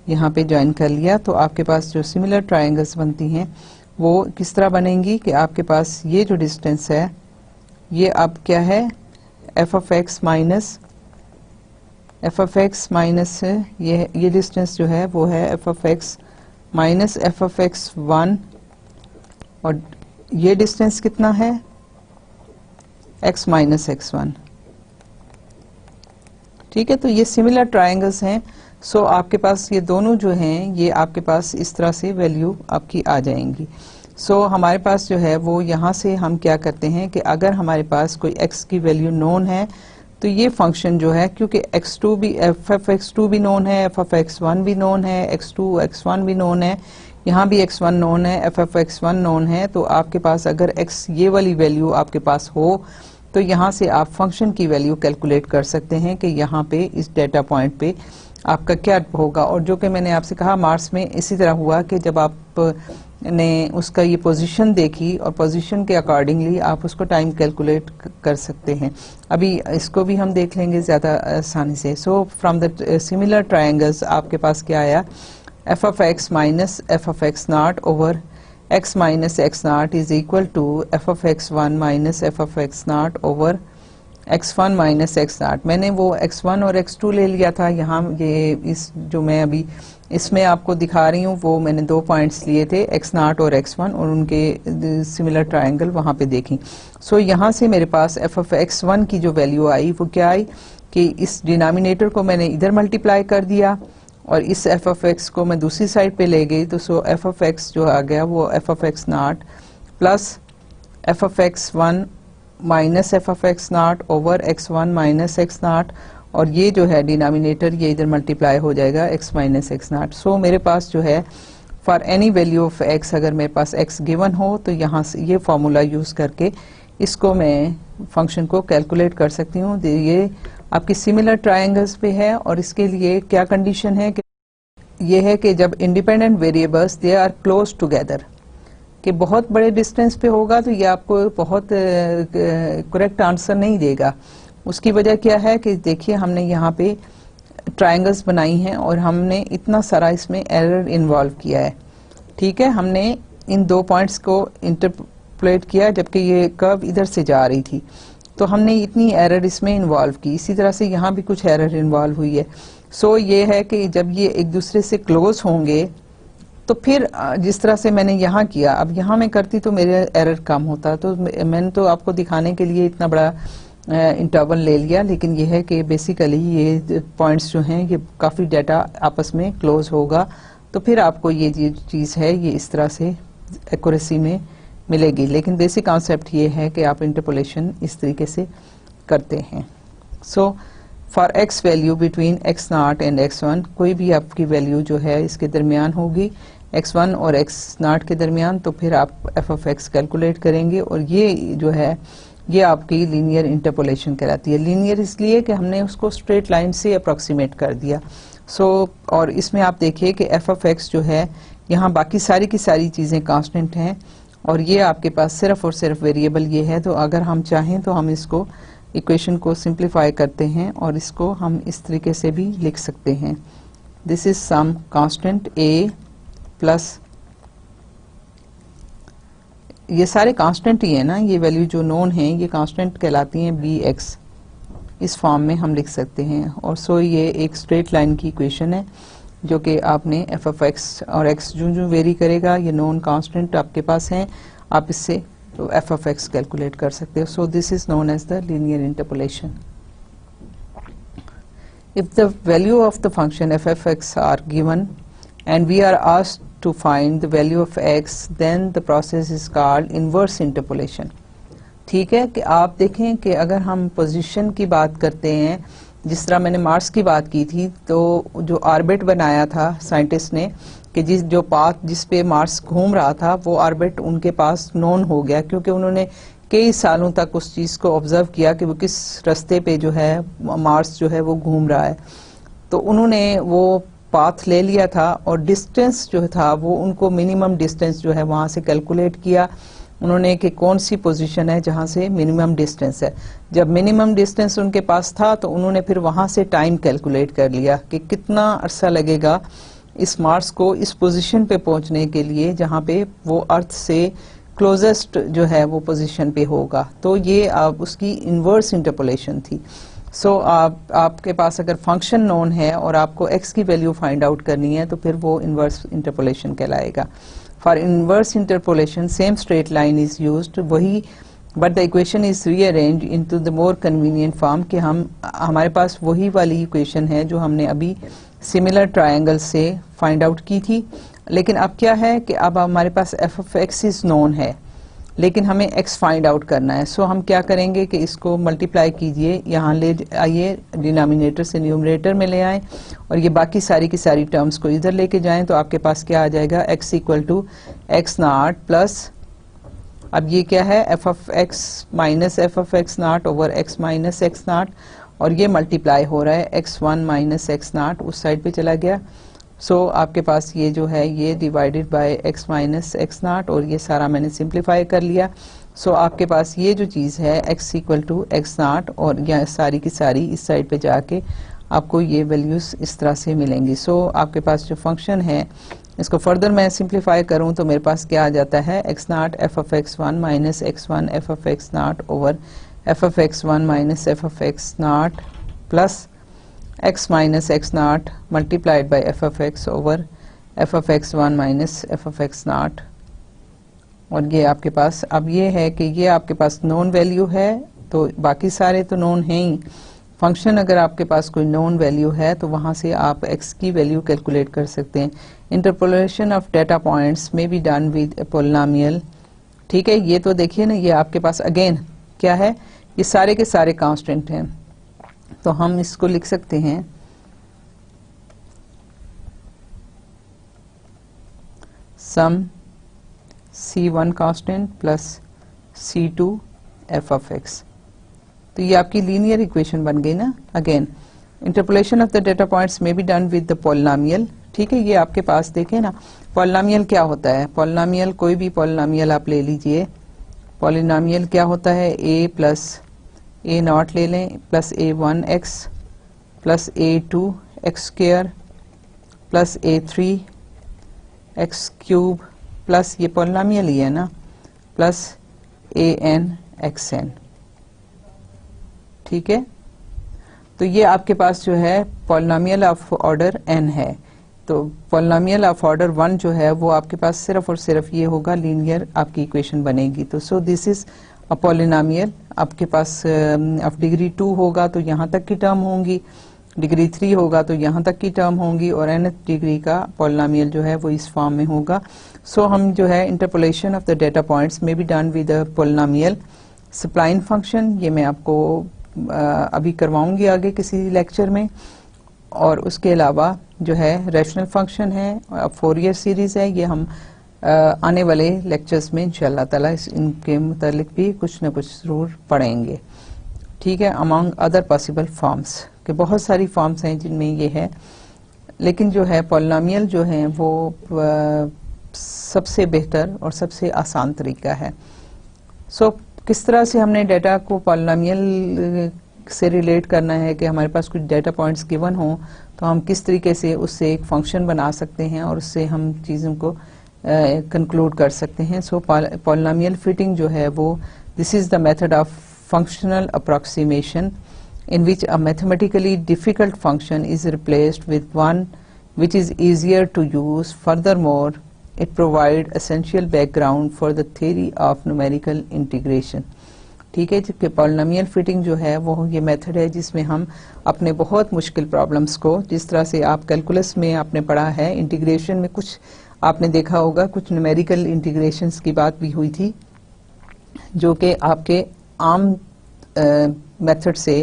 यहाँ पे ज्वाइन कर लिया, तो आपके पास जो सिमिलर ट्रायंगल्स बनती हैं वो किस तरह बनेंगी कि आपके पास ये जो डिस्टेंस है ये अब क्या है, f ऑफ x माइनस ये डिस्टेंस जो है वो है f of x minus f of x1, और ये डिस्टेंस कितना है, x माइनस x1। ठीक है, तो ये सिमिलर ट्रायंगल्स हैं। सो आपके पास ये दोनों जो हैं ये आपके पास इस तरह से वैल्यू आपकी आ जाएंगी। सो हमारे पास जो है वो यहाँ से हम क्या करते हैं कि अगर हमारे पास कोई x की वैल्यू नोन है तो ये फंक्शन जो है, क्योंकि x2 भी f ऑफ x2 भी नोन है, f ऑफ x1 भी नोन है, x2 x1 भी नोन है, यहाँ भी x1 नोन है, f ऑफ x1 नोन है, तो आपके पास अगर x ये वाली वैल्यू आपके पास हो तो यहाँ से आप फंक्शन की वैल्यू कैलकुलेट कर सकते हैं कि यहाँ पे इस डेटा पॉइंट पे आपका क्या होगा। और जो कि मैंने आपसे कहा मार्स में इसी तरह हुआ कि जब आपने उसका ये पोजीशन देखी और पोजीशन के अकॉर्डिंगली आप उसको टाइम कैलकुलेट कर सकते हैं। अभी इसको भी हम देख लेंगे ज़्यादा आसानी से। So from the similar triangles आपके पास क्या आया, f of x minus f of x naught over x minus x naught is equal to f of x1 minus f of x naught over x1 minus x naught, मैंने वो x1 और x2 ले लिया था यहाँ, ये इस जो मैं अभी इसमें आपको दिखा रही हूँ वो मैंने 2 पॉइंट्स लिए थे x0 और x1 और उनके सिमिलर ट्रायंगल वहाँ पे देखी। सो यहाँ से मेरे पास f ऑफ x1 की जो वैल्यू आई वो क्या आई कि इस डिनोमिनेटर को मैंने इधर मल्टीप्लाई कर दिया और इस f ऑफ x को मैं दूसरी साइड पे ले गई, तो सो f ऑफ x जो आ गया वो f of x0 plus f of x1 minus f of x not over x1 minus x naught, और ये जो है डिनोमिनेटर ये इधर मल्टीप्लाई हो जाएगा x माइनस एक्स नॉट। सो मेरे पास जो है for any value of x, अगर मेरे पास x गिवन हो तो यहाँ से ये फॉर्मूला यूज करके इसको मैं फंक्शन को कैलकुलेट कर सकती हूँ। ये आपकी सिमिलर ट्रायंगल्स पे है और इसके लिए क्या कंडीशन है कि ये है कि जब independent variables they are close together, कि बहुत बड़े डिस्टेंस पे होगा तो ये आपको बहुत करेक्ट आंसर नहीं देगा। उसकी वजह क्या है कि देखिए हमने यहाँ पे ट्रायंगल्स बनाई हैं और हमने इतना सारा इसमें एरर इन्वॉल्व किया है, ठीक है। हमने इन 2 पॉइंट्स को इंटरपोलेट किया जबकि ये कर्व इधर से जा रही थी, तो हमने इतनी एरर इसमें इन्वॉल्व की। इसी तरह से यहाँ भी कुछ एरर इन्वॉल्व हुई है। सो ये है कि जब ये एक दूसरे से क्लोज होंगे तो फिर जिस तरह से मैंने यहाँ किया, अब यहाँ मैं करती तो मेरे एरर कम होता, तो मैंने तो आपको दिखाने के लिए इतना बड़ा इंटरवल ले लिया, लेकिन ये है कि बेसिकली ये पॉइंट्स जो हैं ये काफ़ी डाटा आपस में क्लोज होगा, तो फिर आपको ये चीज़ है ये इस तरह से एक्यूरेसी में मिलेगी। लेकिन बेसिक कॉन्सेप्ट ये है कि आप इंटरपोलेशन इस तरीके से करते हैं। So for x value between x0 and x1, कोई भी आपकी वैल्यू जो है इसके दरमियान होगी x1 और x0 के दरमियान, तो फिर आप f ऑफ x कैलकुलेट करेंगे और ये जो है ये आपकी लीनियर इंटरपोलेशन कहलाती है। लीनियर इसलिए कि हमने उसको स्ट्रेट लाइन से अप्रोक्सीमेट कर दिया। और इसमें आप देखिए कि f ऑफ x जो है यहाँ बाकी सारी की सारी चीज़ें कांस्टेंट हैं और ये आपके पास सिर्फ और सिर्फ वेरिएबल ये है। तो अगर हम चाहें तो हम इसको इक्वेशन को सिंप्लीफाई करते हैं और इसको हम इस तरीके से भी लिख सकते हैं, this is some constant a plus, ये सारे कांस्टेंट ही है ना, ये वैल्यू जो नोन है ये कांस्टेंट कहलाती हैं bx, इस फॉर्म में हम लिख सकते हैं। और सो ये एक स्ट्रेट लाइन की इक्वेशन है जो कि आपने f ऑफ x और x जो वेरी करेगा, ये नोन कांस्टेंट आपके पास हैं, आप इससे तो f ऑफ x कैलकुलेट कर सकते हो। So this is known as the linear interpolation. If the value of the function f of x are given and we are asked to find the value of x, then the process is called inverse interpolation। ठीक है कि आप देखें कि अगर हम position की बात करते हैं, जिस तरह मैंने मार्स की बात की थी, तो जो ऑर्बिट बनाया था साइंटिस्ट ने कि जो पाथ जिस पे मार्स घूम रहा था वो ऑर्बिट उनके पास नोन हो गया, क्योंकि उन्होंने कई सालों तक उस चीज़ को ऑब्जर्व किया कि वो किस रास्ते पे जो है मार्स जो है वो घूम रहा है। तो उन्होंने वो पाथ ले लिया था और डिस्टेंस जो था वो उनको मिनिमम डिस्टेंस जो है वहाँ से कैलकुलेट किया उन्होंने कि कौन सी पोजीशन है जहाँ से मिनिमम डिस्टेंस है। जब मिनिमम डिस्टेंस उनके पास था तो उन्होंने फिर वहाँ से टाइम कैलकुलेट कर लिया कि कितना अरसा लगेगा इस मार्स को इस पोजीशन पे पहुँचने के लिए जहाँ पे वो अर्थ से क्लोजेस्ट जो है वो पोजीशन पे होगा। तो ये आप उसकी इनवर्स इंटरपोलेशन थी। सो आपके पास अगर फंक्शन नोन है और आपको x की वैल्यू फाइंड आउट करनी है तो फिर वो इनवर्स इंटरपोलेशन कहलाएगा। For inverse interpolation same straight line is used, वही but the equation is rearrange into the more convenient form कि हमारे पास वही वाली इक्वेशन है जो हमने अभी सिमिलर ट्रायंगल से फाइंड आउट की थी। लेकिन अब क्या है कि अब हमारे पास f of x is known है लेकिन हमें x फाइंड आउट करना है। सो हम क्या करेंगे कि इसको मल्टीप्लाई कीजिए, यहाँ ले आइए डिनोमिनेटर से न्यूमरेटर में ले आएं और ये बाकी सारी की सारी टर्म्स को इधर लेके जाएं, तो आपके पास क्या आ जाएगा x equal to x naught plus, अब ये क्या है f of x minus f of x naught over x minus x naught, और ये मल्टीप्लाई हो रहा है x1 माइनस x नाट उस साइड पे चला गया। सो आपके पास ये जो है ये divided by x minus x naught, और ये सारा मैंने सिंप्लीफाई कर लिया। सो आपके पास ये जो चीज़ है x इक्वल टू एक्स नाट, और यह सारी की सारी इस साइड पे जाके आपको ये वैल्यूज इस तरह से मिलेंगी। सो आपके पास जो फंक्शन है इसको फर्दर मैं सिंप्लीफाई करूं तो मेरे पास क्या आ जाता है x naught f of x1 minus x1 f of x naught over f of x one minus f of x naught plus x minus x naught multiplied by f of x over f of x one minus f of x naught. और ये आपके पास अब ये है कि ये आपके पास known value है, तो बाकी सारे तो नोन हैं ही। फंक्शन अगर आपके पास कोई नोन वैल्यू है तो वहां से आप x की वैल्यू कैलकुलेट कर सकते हैं। इंटरपोलेशन ऑफ डेटा पॉइंट्स में be done with A polynomial. ठीक है, ये तो देखिए ना, ये आपके पास अगेन क्या है, ये सारे के सारे कांस्टेंट हैं, तो हम इसको लिख सकते हैं sum C1 constant plus C2 f of x। तो ये आपकी लीनियर इक्वेशन बन गई ना। Again interpolation of the data points में be done with the polynomial. ठीक है, ये आपके पास देखें ना, पोलिनोमियल क्या होता है, पोलिनोमियल कोई भी पोलिनोमियल आप ले लीजिए। पोलिनोमियल क्या होता है, a प्लस ए नॉट ले लें plus a1 x plus a2 x square plus a3 x cube plus ये पोलिनोमियल ही है ना, प्लस an xn। ठीक है, तो ये आपके पास जो है पोलिनोमियल ऑफ ऑर्डर n है। तो पोलिनोमियल ऑफ ऑर्डर 1 जो है वो आपके पास सिर्फ और सिर्फ ये होगा, लीनियर आपकी इक्वेशन बनेगी। तो सो दिस इज अ पोलिनोमियल। आपके पास ऑफ डिग्री 2 होगा तो यहाँ तक की टर्म होंगी, डिग्री 3 होगा तो यहाँ तक की टर्म होंगी, और nth डिग्री का पोलिनोमियल जो है वो इस फॉर्म में होगा। सो हम जो है interpolation of the data points में be done with a polynomial spline function. ये मैं आपको अभी करवाऊंगी आगे किसी लेक्चर में। और उसके अलावा जो है रैशनल फंक्शन है, फोरियर सीरीज है, ये हम आने वाले लेक्चर्स में इंशाल्लाह ताला इनके मुतालिक भी कुछ न कुछ जरूर पढ़ेंगे। ठीक है, अमंग अदर पॉसिबल फॉर्म्स के बहुत सारी फॉर्म्स हैं जिनमें ये है, लेकिन जो है पोलिनोमियल जो है वो सबसे बेहतर और सबसे आसान तरीका है। सो किस तरह से हमने डेटा को पोलिनोमियल से रिलेट करना है कि हमारे पास कुछ डेटा पॉइंट्स गिवन हो, तो हम किस तरीके से उससे एक फंक्शन बना सकते हैं और उससे हम चीज़ों को कंक्लूड कर सकते हैं। सो पोलिनोमियल फिटिंग जो है वो this is the method of functional approximation in which a mathematically difficult function is replaced with one which is easier to use. Furthermore, it provides essential background for the theory of numerical integration. ठीक है, जबकि polynomial fitting जो है वो ये method है जिसमें हम अपने बहुत मुश्किल प्रॉब्लम्स को, जिस तरह से आप कैलकुलस में आपने पढ़ा है, इंटीग्रेशन में कुछ आपने देखा होगा, कुछ न्यूमेरिकल इंटीग्रेशंस की बात भी हुई थी जो कि आपके आम मेथड से,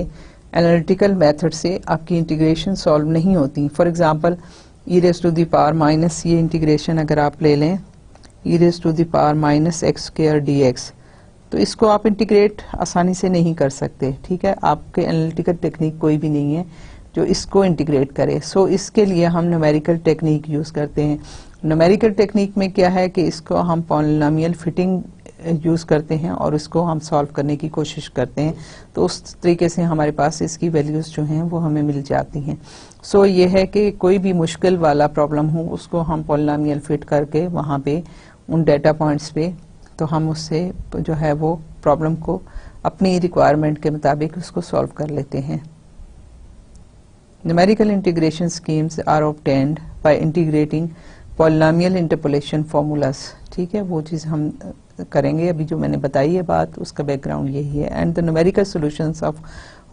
एनालिटिकल मेथड से आपकी इंटीग्रेशन सॉल्व नहीं होती। For example e raise to the power minus, ये इंटीग्रेशन अगर आप ले लें, e raise to the power minus x square d x, तो इसको आप इंटीग्रेट आसानी से नहीं कर सकते। ठीक है, आपके एनालिटिकल टेक्निक कोई भी नहीं है जो इसको इंटीग्रेट करे। सो इसके लिए हम न्यूमेरिकल टेक्निक यूज करते हैं। न्यूमेरिकल टेक्निक में क्या है कि इसको हम पॉलिनोमियल फिटिंग यूज करते हैं और इसको हम सॉल्व करने की कोशिश करते हैं, तो उस तरीके से हमारे पास इसकी वैल्यूज जो हैं वो हमें मिल जाती हैं। सो ये है कि कोई भी मुश्किल वाला प्रॉब्लम हो उसको हम पॉलिनोमियल फिट करके वहाँ पे उन डेटा पॉइंट्स पे, तो हम उससे जो है वो प्रॉब्लम को अपनी रिक्वायरमेंट के मुताबिक उसको सॉल्व कर लेते हैं। Numerical integration schemes are obtained by integrating polynomial interpolation formulas. ठीक है, वो चीज़ हम करेंगे। अभी जो मैंने बताई है बात, उसका बैकग्राउंड यही है। And the numerical solutions of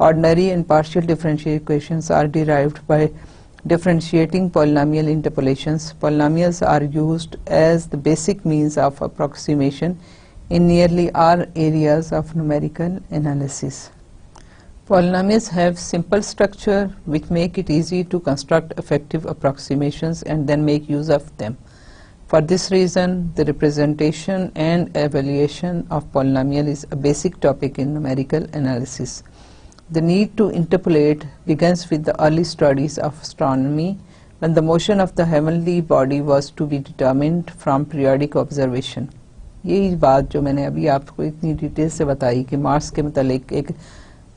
ordinary and partial differential equations are derived by differentiating polynomial interpolations. Polynomials are used as the basic means of approximation in nearly all areas of numerical analysis. Polynomials have simple structure which make it easy to construct effective approximations and then make use of them. For this reason, the representation and evaluation of polynomial is a basic topic in numerical analysis. The need to interpolate begins with the early studies of astronomy, when the motion of the heavenly body was to be determined from periodic observation. यही बात जो मैंने अभी आपको इतनी detail से बताई कि मार्स के मतलब एक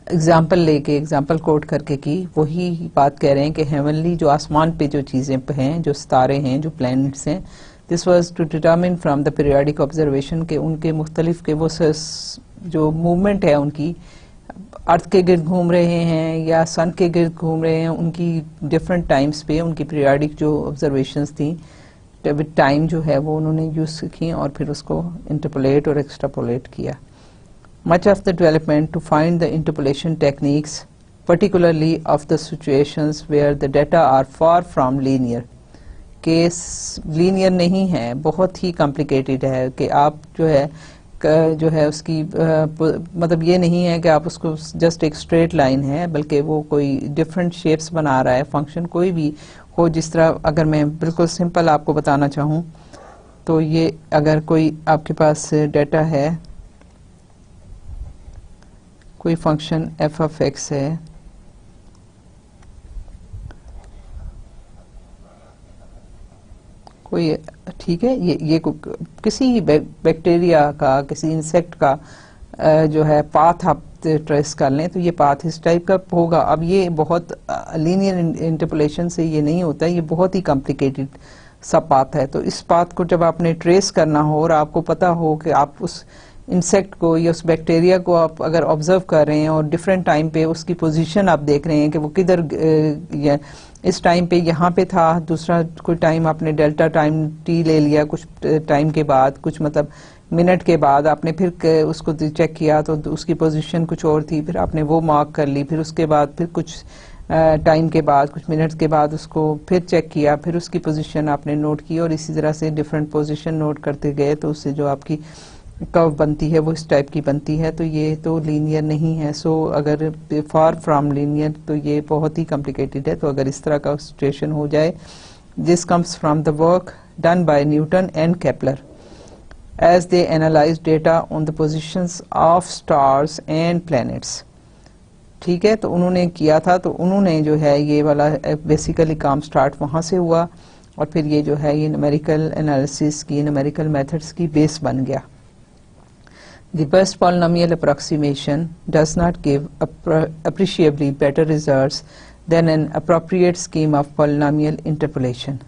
एग्जाम्पल लेके, एग्जाम्पल कोट करके की, वही बात कह रहे हैं कि हेवनली जो आसमान पे जो चीज़ें हैं, जो सितारे हैं, जो प्लैनेट्स हैं, this was to determine from the periodic observation के उनके मुख्तलिफ के वो जो मूवमेंट है उनकी अर्थ के गिर्द घूम रहे हैं या सन के गिर्द घूम रहे हैं, उनकी डिफरेंट टाइम्स पे उनकी पीरियाडिक जो ऑब्जर्वेशंस थी विद टाइम जो है वो उन्होंने यूज की और फिर उसको इंटरपोलेट और एक्सट्रापोलेट किया. Much of the development to find the interpolation techniques, particularly of the situations where the data are far from linear, case linear नहीं है, बहुत ही कॉम्प्लिकेटेड है कि आप जो है उसकी मतलब ये नहीं है कि आप उसको जस्ट एक स्ट्रेट लाइन है, बल्कि वो कोई डिफरेंट शेप्स बना रहा है. फंक्शन कोई भी हो, जिस तरह अगर मैं बिल्कुल सिंपल आपको बताना चाहूँ तो ये अगर कोई आपके पास डेटा है, कोई फंक्शन f ऑफ x है, कोई ठीक है, ये किसी बैक्टीरिया का, किसी इंसेक्ट का जो है पाथ आप ट्रेस कर लें तो ये पाथ इस टाइप का होगा. अब ये बहुत लीनियर इंटरपोलेशन से ये नहीं होता, ये बहुत ही कॉम्प्लिकेटेड सा पाथ है. तो इस पाथ को जब आपने ट्रेस करना हो और आपको पता हो कि आप उस इंसेक्ट को या उस बैक्टीरिया को आप अगर ऑब्जर्व कर रहे हैं और डिफरेंट टाइम पे उसकी पोजीशन आप देख रहे हैं कि वो किधर इस टाइम पे यहाँ पे था, दूसरा कोई टाइम आपने डेल्टा टाइम टी ले लिया, कुछ टाइम के बाद, कुछ मतलब मिनट के बाद आपने फिर उसको चेक किया तो उसकी पोजीशन कुछ और थी, फिर आपने वो मार्क कर ली, फिर उसके बाद फिर कुछ टाइम के बाद, कुछ मिनट्स के बाद उसको फिर चेक किया, फिर उसकी पोजीशन आपने नोट की और इसी तरह से डिफरेंट पोजीशन नोट करते गए तो उससे जो आपकी कर्व बनती है वो इस टाइप की बनती है. तो ये तो लीनियर नहीं है. सो अगर फार फ्रॉम लीनियर तो ये बहुत ही कॉम्प्लिकेटेड है. तो अगर इस तरह का सिचुएशन हो जाए, this comes from the work done by Newton and Kepler as they analyzed data on the positions of stars and planets. ठीक है, तो उन्होंने किया था, तो उन्होंने जो है ये वाला बेसिकली काम स्टार्ट वहाँ से हुआ और फिर ये जो है ये न्यूमेरिकल एनालिसिस की, न्यूमेरिकल मेथड्स की बेस बन गया. The best polynomial approximation does not give appreciably better results than an appropriate scheme of polynomial interpolation.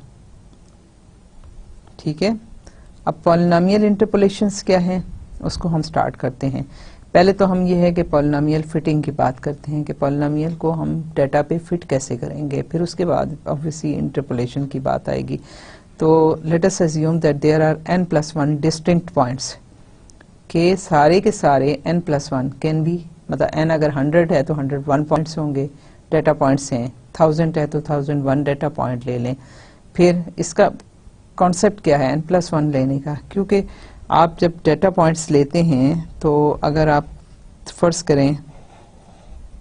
ठीक है, अब पॉलिनोमियल इंटरपोलेशंस क्या है उसको हम स्टार्ट करते हैं. पहले तो हम ये है कि पॉलिनोमियल फिटिंग की बात करते हैं कि पॉलिनोमियल को हम डेटा पे फिट कैसे करेंगे, फिर उसके बाद ऑब्वियसली इंटरपोलेशन की बात आएगी. तो let us assume that there are n+1 distinct points, के सारे n+1 कैन बी, मतलब n अगर 100 है तो 101 पॉइंट्स होंगे, डेटा पॉइंट्स हैं. 1000 है तो 1001 डेटा पॉइंट ले लें. फिर इसका कॉन्सेप्ट क्या है n+1 लेने का, क्योंकि आप जब डेटा पॉइंट्स लेते हैं तो अगर आप फर्ज करें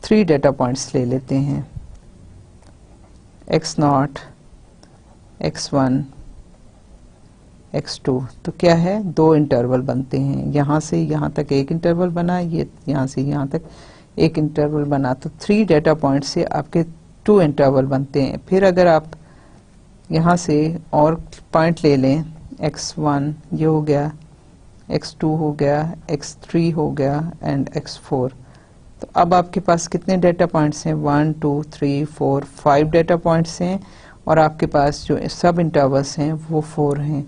3 डेटा पॉइंट्स ले लेते हैं, x0, x1, x2, तो क्या है, 2 इंटरवल बनते हैं. यहाँ से यहाँ तक एक इंटरवल बना, ये यहाँ से यहाँ तक एक इंटरवल बना, तो 3 डेटा पॉइंट से आपके 2 इंटरवल बनते हैं. फिर अगर आप यहाँ से और पॉइंट ले लें, x1 ये हो गया, x2 हो गया, x3 हो गया एंड x4, तो अब आपके पास कितने डेटा पॉइंट्स हैं, 1 2 3 4 5 डेटा पॉइंट्स हैं और आपके पास जो सब इंटरवल्स हैं वो 4 हैं.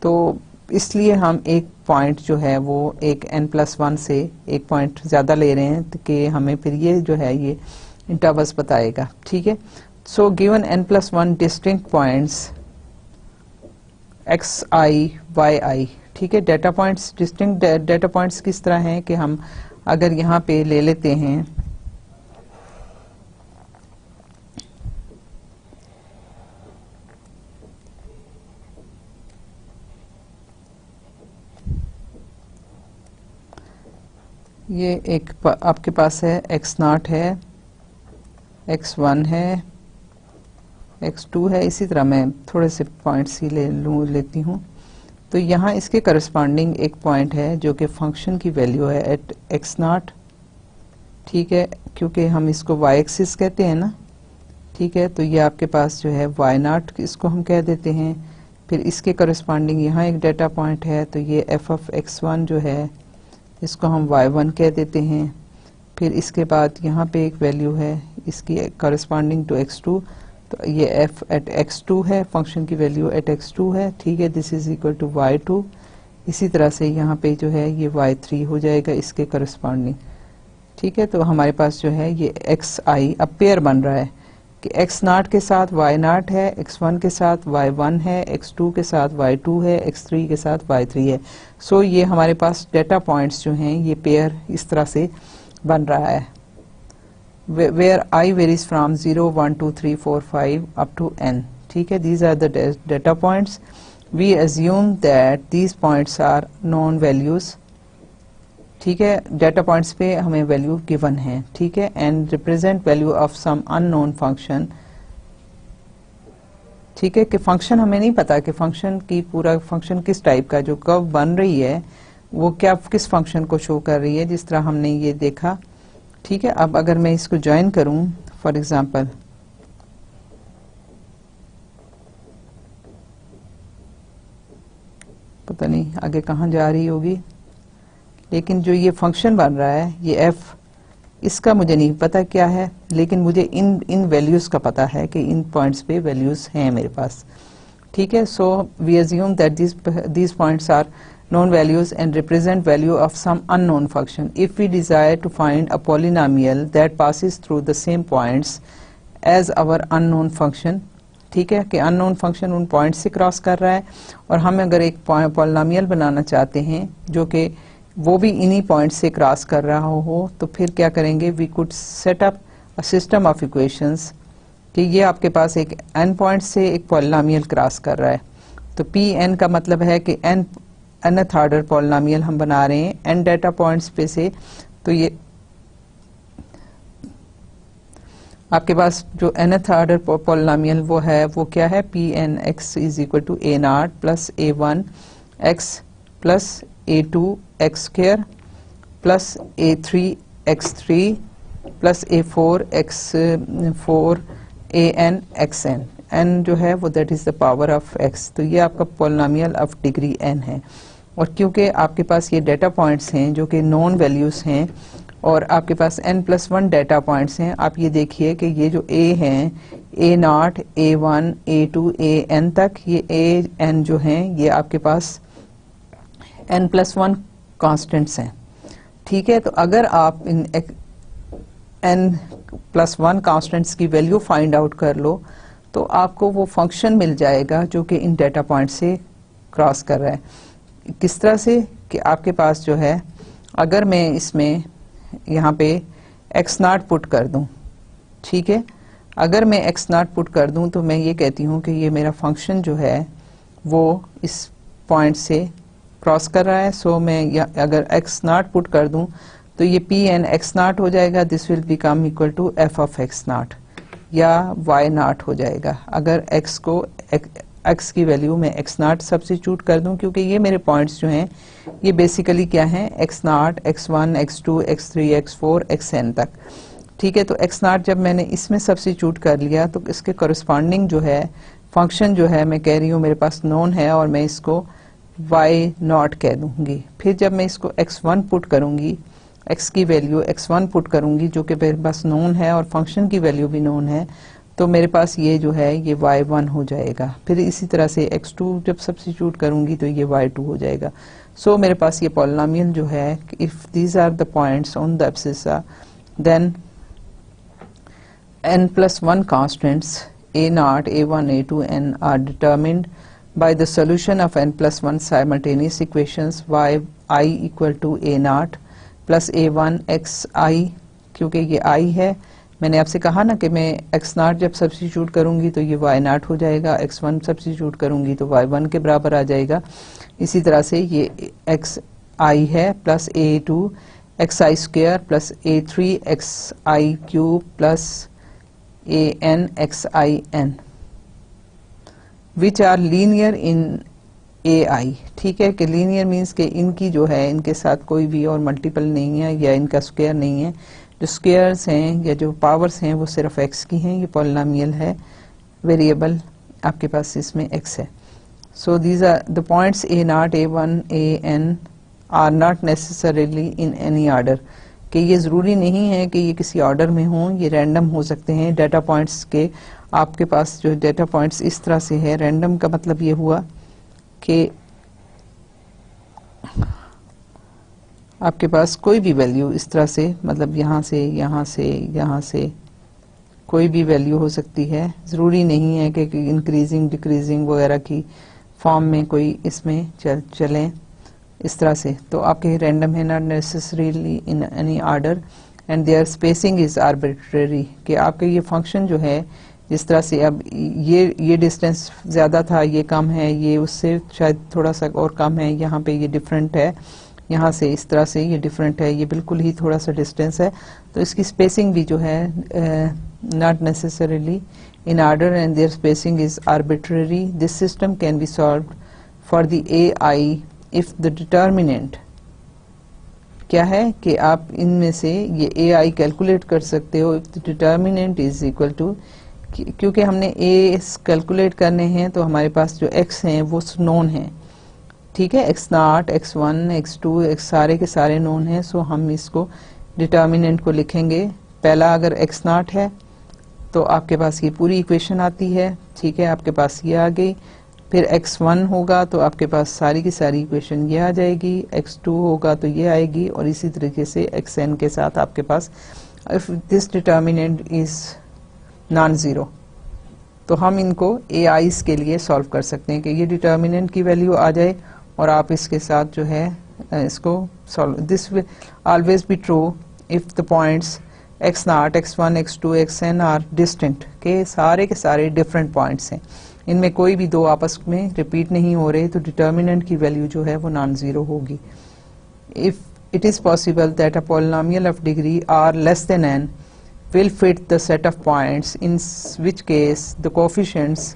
तो इसलिए हम एक पॉइंट जो है वो एक n+1 से एक पॉइंट ज़्यादा ले रहे हैं कि हमें फिर ये जो है ये इंटरवल्स बताएगा. ठीक है, so given n+1 distinct points xi yi, ठीक है, data points distinct data points किस तरह हैं कि हम अगर यहाँ पे ले लेते हैं ये एक आपके पास है x0 है, x1 है, x2 है, इसी तरह मैं थोड़े से पॉइंट्स ही लेती हूँ. तो यहाँ इसके करस्पॉन्डिंग एक पॉइंट है जो कि फंक्शन की वैल्यू है एट x0. ठीक है, क्योंकि हम इसको y एक्सिस कहते हैं ना. ठीक है, तो ये आपके पास जो है y0 इसको हम कह देते हैं. फिर इसके करस्पॉन्डिंग यहाँ एक डेटा पॉइंट है, तो ये f ऑफ x1 जो है इसको हम y1 कह देते हैं. फिर इसके बाद यहाँ पे एक वैल्यू है इसकी करस्पॉन्डिंग टू x2, तो ये f एट x2 है, फंक्शन की वैल्यू एट x2 है. ठीक है, this is equal to y2. इसी तरह से यहाँ पे जो है ये y3 हो जाएगा इसके करस्पॉन्डिंग. ठीक है, तो हमारे पास जो है ये एक्स आई अब पेयर बन रहा है कि एक्स नॉट के साथ वाई नॉट है, एक्स वन के साथ वाई वन है, एक्स टू के साथ वाई टू है, एक्स थ्री के साथ वाई थ्री है। सो ये हमारे पास डेटा पॉइंट्स जो हैं ये पेयर इस तरह से बन रहा है, where i varies from 0 1 2 3 4 5 up to n। ठीक है, these are the data points. We assume that these points are known values. ठीक है, डेटा पॉइंट्स पे हमें वैल्यू गिवन है। ठीक है, and represent value of some unknown function. ठीक है, कि फंक्शन हमें नहीं पता कि फंक्शन की पूरा फंक्शन किस टाइप का जो कर्व बन रही है वो क्या किस फंक्शन को शो कर रही है, जिस तरह हमने ये देखा। ठीक है, अब अगर मैं इसको ज्वाइन करूं फॉर एग्जांपल, पता नहीं आगे कहाँ जा रही होगी, लेकिन जो ये फंक्शन बन रहा है ये एफ, इसका मुझे नहीं पता क्या है, लेकिन मुझे इन वैल्यूज का पता है कि इन पॉइंट्स पे वैल्यूज हैं मेरे पास। ठीक है, so we assume that these points are known values and represent value of some unknown function. If we desire to find a polynomial that passes through the same points as our unknown function, ठीक है, कि unknown function उन point से cross कर रहा है और हम अगर एक पॉलिनोमियल बनाना चाहते हैं जो कि वो भी इन्हीं पॉइंट से क्रॉस कर रहा हो, तो फिर क्या करेंगे, we could set up a system of equations कि ये आपके पास एक n पॉइंट से एक पॉलिनोमियल क्रॉस कर रहा है। तो पी एन का मतलब है कि nth ऑर्डर पॉलिनोमियल हम बना रहे हैं n डेटा पॉइंट्स पे से। तो ये आपके पास जो nth ऑर्डर पॉलिनोमियल वो है वो क्या है, p n x is equal to a naught plus a one x plus a two x square plus a three x three plus a four x four a n x n. N जो है वो that is the power of x. तो ये आपका polynomial of degree N है। और क्योंकि आपके पास ये डेटा पॉइंट्स हैं जो कि नॉन वैल्यूज हैं और आपके पास n+1 डेटा पॉइंट्स हैं, आप ये देखिए कि ये जो a हैं, a not, a1, a2, an तक, ये a n जो हैं ये आपके पास n+1 कॉन्स्टेंट्स हैं। ठीक है, तो अगर आप इन n+1 कॉन्स्टेंट्स की वैल्यू फाइंड आउट कर लो तो आपको वो फंक्शन मिल जाएगा जो कि इन डेटा पॉइंट से क्रॉस कर रहा है। किस तरह से कि आपके पास जो है, अगर मैं इसमें यहाँ पे x नॉट पुट कर दूं, ठीक है, अगर मैं x नॉट पुट कर दूं तो मैं ये कहती हूँ कि ये मेरा फंक्शन जो है वो इस पॉइंट से क्रॉस कर रहा है। सो मैं अगर x नॉट पुट कर दूं तो ये पी एन एक्स नॉट हो जाएगा, this will become equal to f of x naught, या y नॉट हो जाएगा। अगर x की वैल्यू में x नॉट सब्स्टिट्यूट कर दूं, क्योंकि ये मेरे पॉइंट्स जो हैं ये बेसिकली क्या हैं, x not, x1, x2, x3, x4, xn तक। ठीक है, तो x नॉट जब मैंने इसमें सब्स्टिट्यूट कर लिया तो इसके कॉरस्पॉन्डिंग जो है फंक्शन जो है मैं कह रही हूँ मेरे पास नोन है और मैं इसको y नॉट कह दूंगी। फिर जब मैं इसको x1 पुट करूंगी, x की वैल्यू x1 पुट करूंगी जो कि मेरे पास नोन है और फंक्शन की वैल्यू भी नोन है, तो मेरे पास ये जो है ये y1 हो जाएगा। फिर इसी तरह से x2 जब सब्स्टिट्यूट करूंगी तो ये y2 हो जाएगा। सो मेरे पास ये पॉलिनोमियल जो है, if these are the points on the abscissa then n+1 constants a0, a1, a2, n are determined by the solution of n+1 simultaneous equations y I equal to a0 plus a1 x I, क्योंकि ये I है, मैंने आपसे कहा ना कि मैं x not जब सब्स्टिट्यूट करूंगी तो ये y नॉट हो जाएगा, x1 सब्स्टिट्यूट करूंगी तो y1 के बराबर आ जाएगा। इसी तरह से ये x I है plus a2 x i square plus a3 x i cube plus an x i n which are linear in ai। ठीक है, कि लीनियर मीन्स कि इनकी जो है इनके साथ कोई भी और मल्टीपल नहीं है या इनका स्क्वायर नहीं है। जो स्क्वायर्स हैं या जो पावर्स हैं वो सिर्फ x की हैं। ये पॉलिनोमियल है, वेरिएबल आपके पास इसमें x है। So these are the points a0, a1, an are not necessarily in any order, कि ये ज़रूरी नहीं है कि ये किसी ऑर्डर में हों, ये रैंडम हो सकते हैं। डेटा पॉइंट्स के आपके पास जो डेटा पॉइंट्स इस तरह से है, रैंडम का मतलब ये हुआ कि आपके पास कोई भी वैल्यू इस तरह से, मतलब यहाँ से यहाँ से यहाँ से कोई भी वैल्यू हो सकती है, ज़रूरी नहीं है कि इंक्रीजिंग डिक्रीजिंग वगैरह की फॉर्म में कोई इसमें चलें इस तरह से। तो आपके रैंडम है, not necessarily in any order and their spacing is arbitrary, कि आपके ये फंक्शन जो है जिस तरह से अब ये डिस्टेंस ज़्यादा था, ये कम है, ये उससे शायद थोड़ा सा और कम है, यहाँ पे ये डिफरेंट है, यहाँ से इस तरह से ये डिफरेंट है, ये बिल्कुल ही थोड़ा सा डिस्टेंस है। तो इसकी स्पेसिंग भी जो है not necessarily in order and their spacing is arbitrary. This system can be solved for the AI if the determinant क्या है कि आप इनमें से ये AI कैलकुलेट कर सकते हो if the determinant is equal to, क्योंकि हमने A कैलकुलेट करने हैं तो हमारे पास जो X हैं वो नोन हैं, ठीक है, X0, X1, X2, X सारे के सारे नोन हैं। सो हम इसको डिटर्मिनेंट को लिखेंगे, पहला अगर X0 है तो आपके पास ये पूरी इक्वेशन आती है, ठीक है, आपके पास ये आ गई। फिर x1 होगा तो आपके पास सारी की सारी इक्वेशन ये आ जाएगी, x2 होगा तो ये आएगी, और इसी तरीके से xn के साथ आपके पास if this determinant is non zero, तो हम इनको AIs के लिए सॉल्व कर सकते हैं कि ये डिटर्मिनेंट की वैल्यू आ जाए और आप इसके साथ जो है इसको solve. This will always be true if the points x0, x1, x2, xn are distant, के सारे डिफरेंट पॉइंट्स हैं, इनमें कोई भी दो आपस में रिपीट नहीं हो रहे, तो डिटर्मिनेंट की वैल्यू जो है वो नॉन ज़ीरो होगी। If it is possible that a polynomial of degree r less than n will fit the set of points in which case the coefficients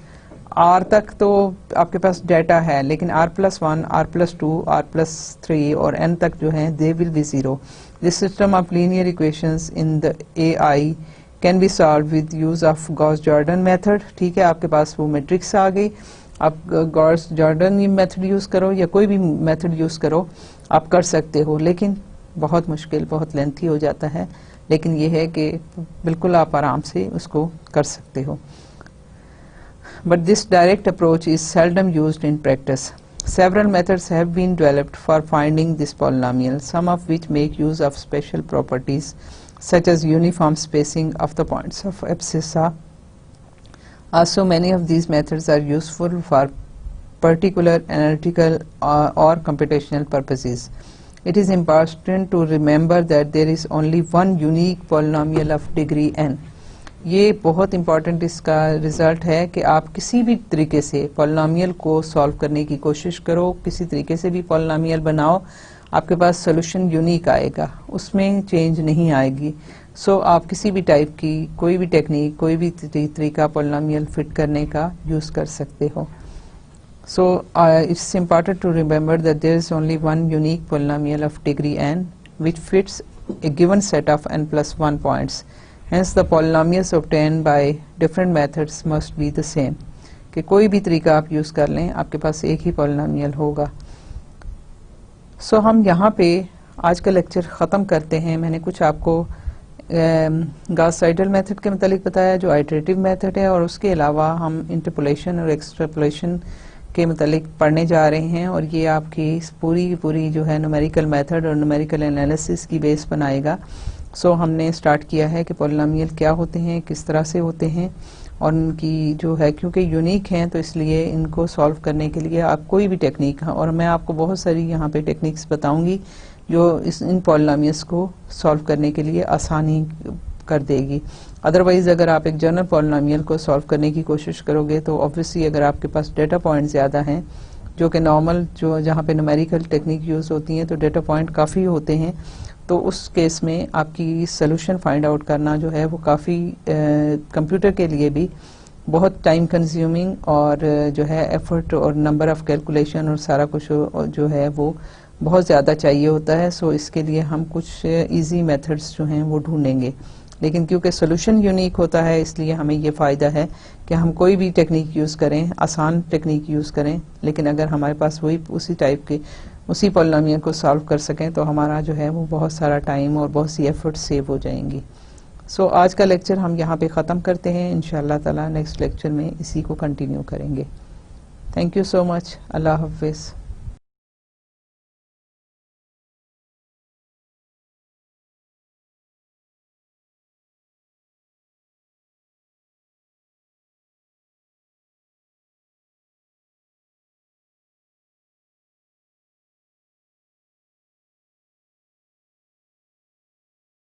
r तक तो आपके पास डेटा है, लेकिन r+1, r+2, r+3 और n तक जो है they will be zero. This system of linear equations in the AI can be solved with use of Gauss-Jordan method. ठीक है, आपके पास वो मैट्रिक्स आ गई, आप गॉस-जॉर्डन मेथड यूज़ करो या कोई भी मेथड यूज़ करो, आप कर सकते हो, लेकिन बहुत मुश्किल, बहुत लेंथी हो जाता है, लेकिन ये है कि बिल्कुल आप आराम से उसको कर सकते हो। But this direct approach is seldom used in practice. Several methods have been developed for finding this polynomial, some of which make use of special properties such as uniform spacing of the points of abscissa. Also, many of these methods are useful for particular analytical or computational purposes. It is important to remember that there is only one unique polynomial of degree n. ये बहुत important इसका result है कि आप किसी भी तरीके से पॉलिनोमियल को सॉल्व करने की कोशिश करो, किसी तरीके से भी पॉलिनोमियल बनाओ, आपके पास सोल्यूशन यूनिक आएगा, उसमें चेंज नहीं आएगी। सो आप किसी भी टाइप की कोई भी टेक्निक, कोई भी तरीका पॉलिनोमियल फिट करने का यूज़ कर सकते हो। So it's important to remember that there is only one unique polynomial of degree n which fits a given set of n+1 points. Hence the polynomials obtained by different methods must be the same. कि कोई भी तरीका आप use कर लें, आपके पास एक ही polynomial होगा। So हम यहाँ पे आज का लेक्चर ख़त्म करते हैं। मैंने कुछ आपको गॉस-साइडल मेथड के मुतालिक बताया जो आइटरेटिव मेथड है, और उसके अलावा हम इंटरपोलेशन और एक्सट्रापोलेशन के मुतालिक पढ़ने जा रहे हैं, और ये आपकी पूरी जो है न्यूमेरिकल मेथड और न्यूमेरिकल एनालिसिस की बेस बनाएगा। सो हमने स्टार्ट किया है कि पॉलिनोमियल क्या होते हैं, किस तरह से होते हैं, और उनकी जो है क्योंकि यूनिक हैं तो इसलिए इनको सॉल्व करने के लिए आप कोई भी टेक्निक, और मैं आपको बहुत सारी यहाँ पे टेक्निक्स बताऊंगी जो इन पॉलिनोमियल्स को सॉल्व करने के लिए आसानी कर देगी। अदरवाइज अगर आप एक जनरल पॉलिनोमियल को सॉल्व करने की कोशिश करोगे तो ऑब्वियसली अगर आपके पास डेटा पॉइंट ज़्यादा हैं, जो कि नॉर्मल जो जहाँ पे न्यूमेरिकल टेक्निक यूज़ होती हैं तो डेटा पॉइंट काफ़ी होते हैं, तो उस केस में आपकी सोल्यूशन फाइंड आउट करना जो है वो काफ़ी कंप्यूटर के लिए भी बहुत टाइम कंज्यूमिंग और जो है एफर्ट और नंबर ऑफ़ कैलकुलेशन और सारा कुछ जो है वो बहुत ज़्यादा चाहिए होता है। सो इसके लिए हम कुछ इजी मेथड्स जो हैं वो ढूंढेंगे, लेकिन क्योंकि सोल्यूशन यूनिक होता है इसलिए हमें ये फ़ायदा है कि हम कोई भी टेक्निक यूज़ करें, आसान टेक्निक यूज़ करें, लेकिन अगर हमारे पास वही उसी टाइप के उसी पॉलिनोमियल को सॉल्व कर सकें तो हमारा जो है वो बहुत सारा टाइम और बहुत सी एफर्ट सेव हो जाएंगी। सो आज का लेक्चर हम यहाँ पे ख़त्म करते हैं। इंशाअल्लाह ताला नेक्स्ट लेक्चर में इसी को कंटिन्यू करेंगे। Thank you so much. अल्लाह हाफिज़।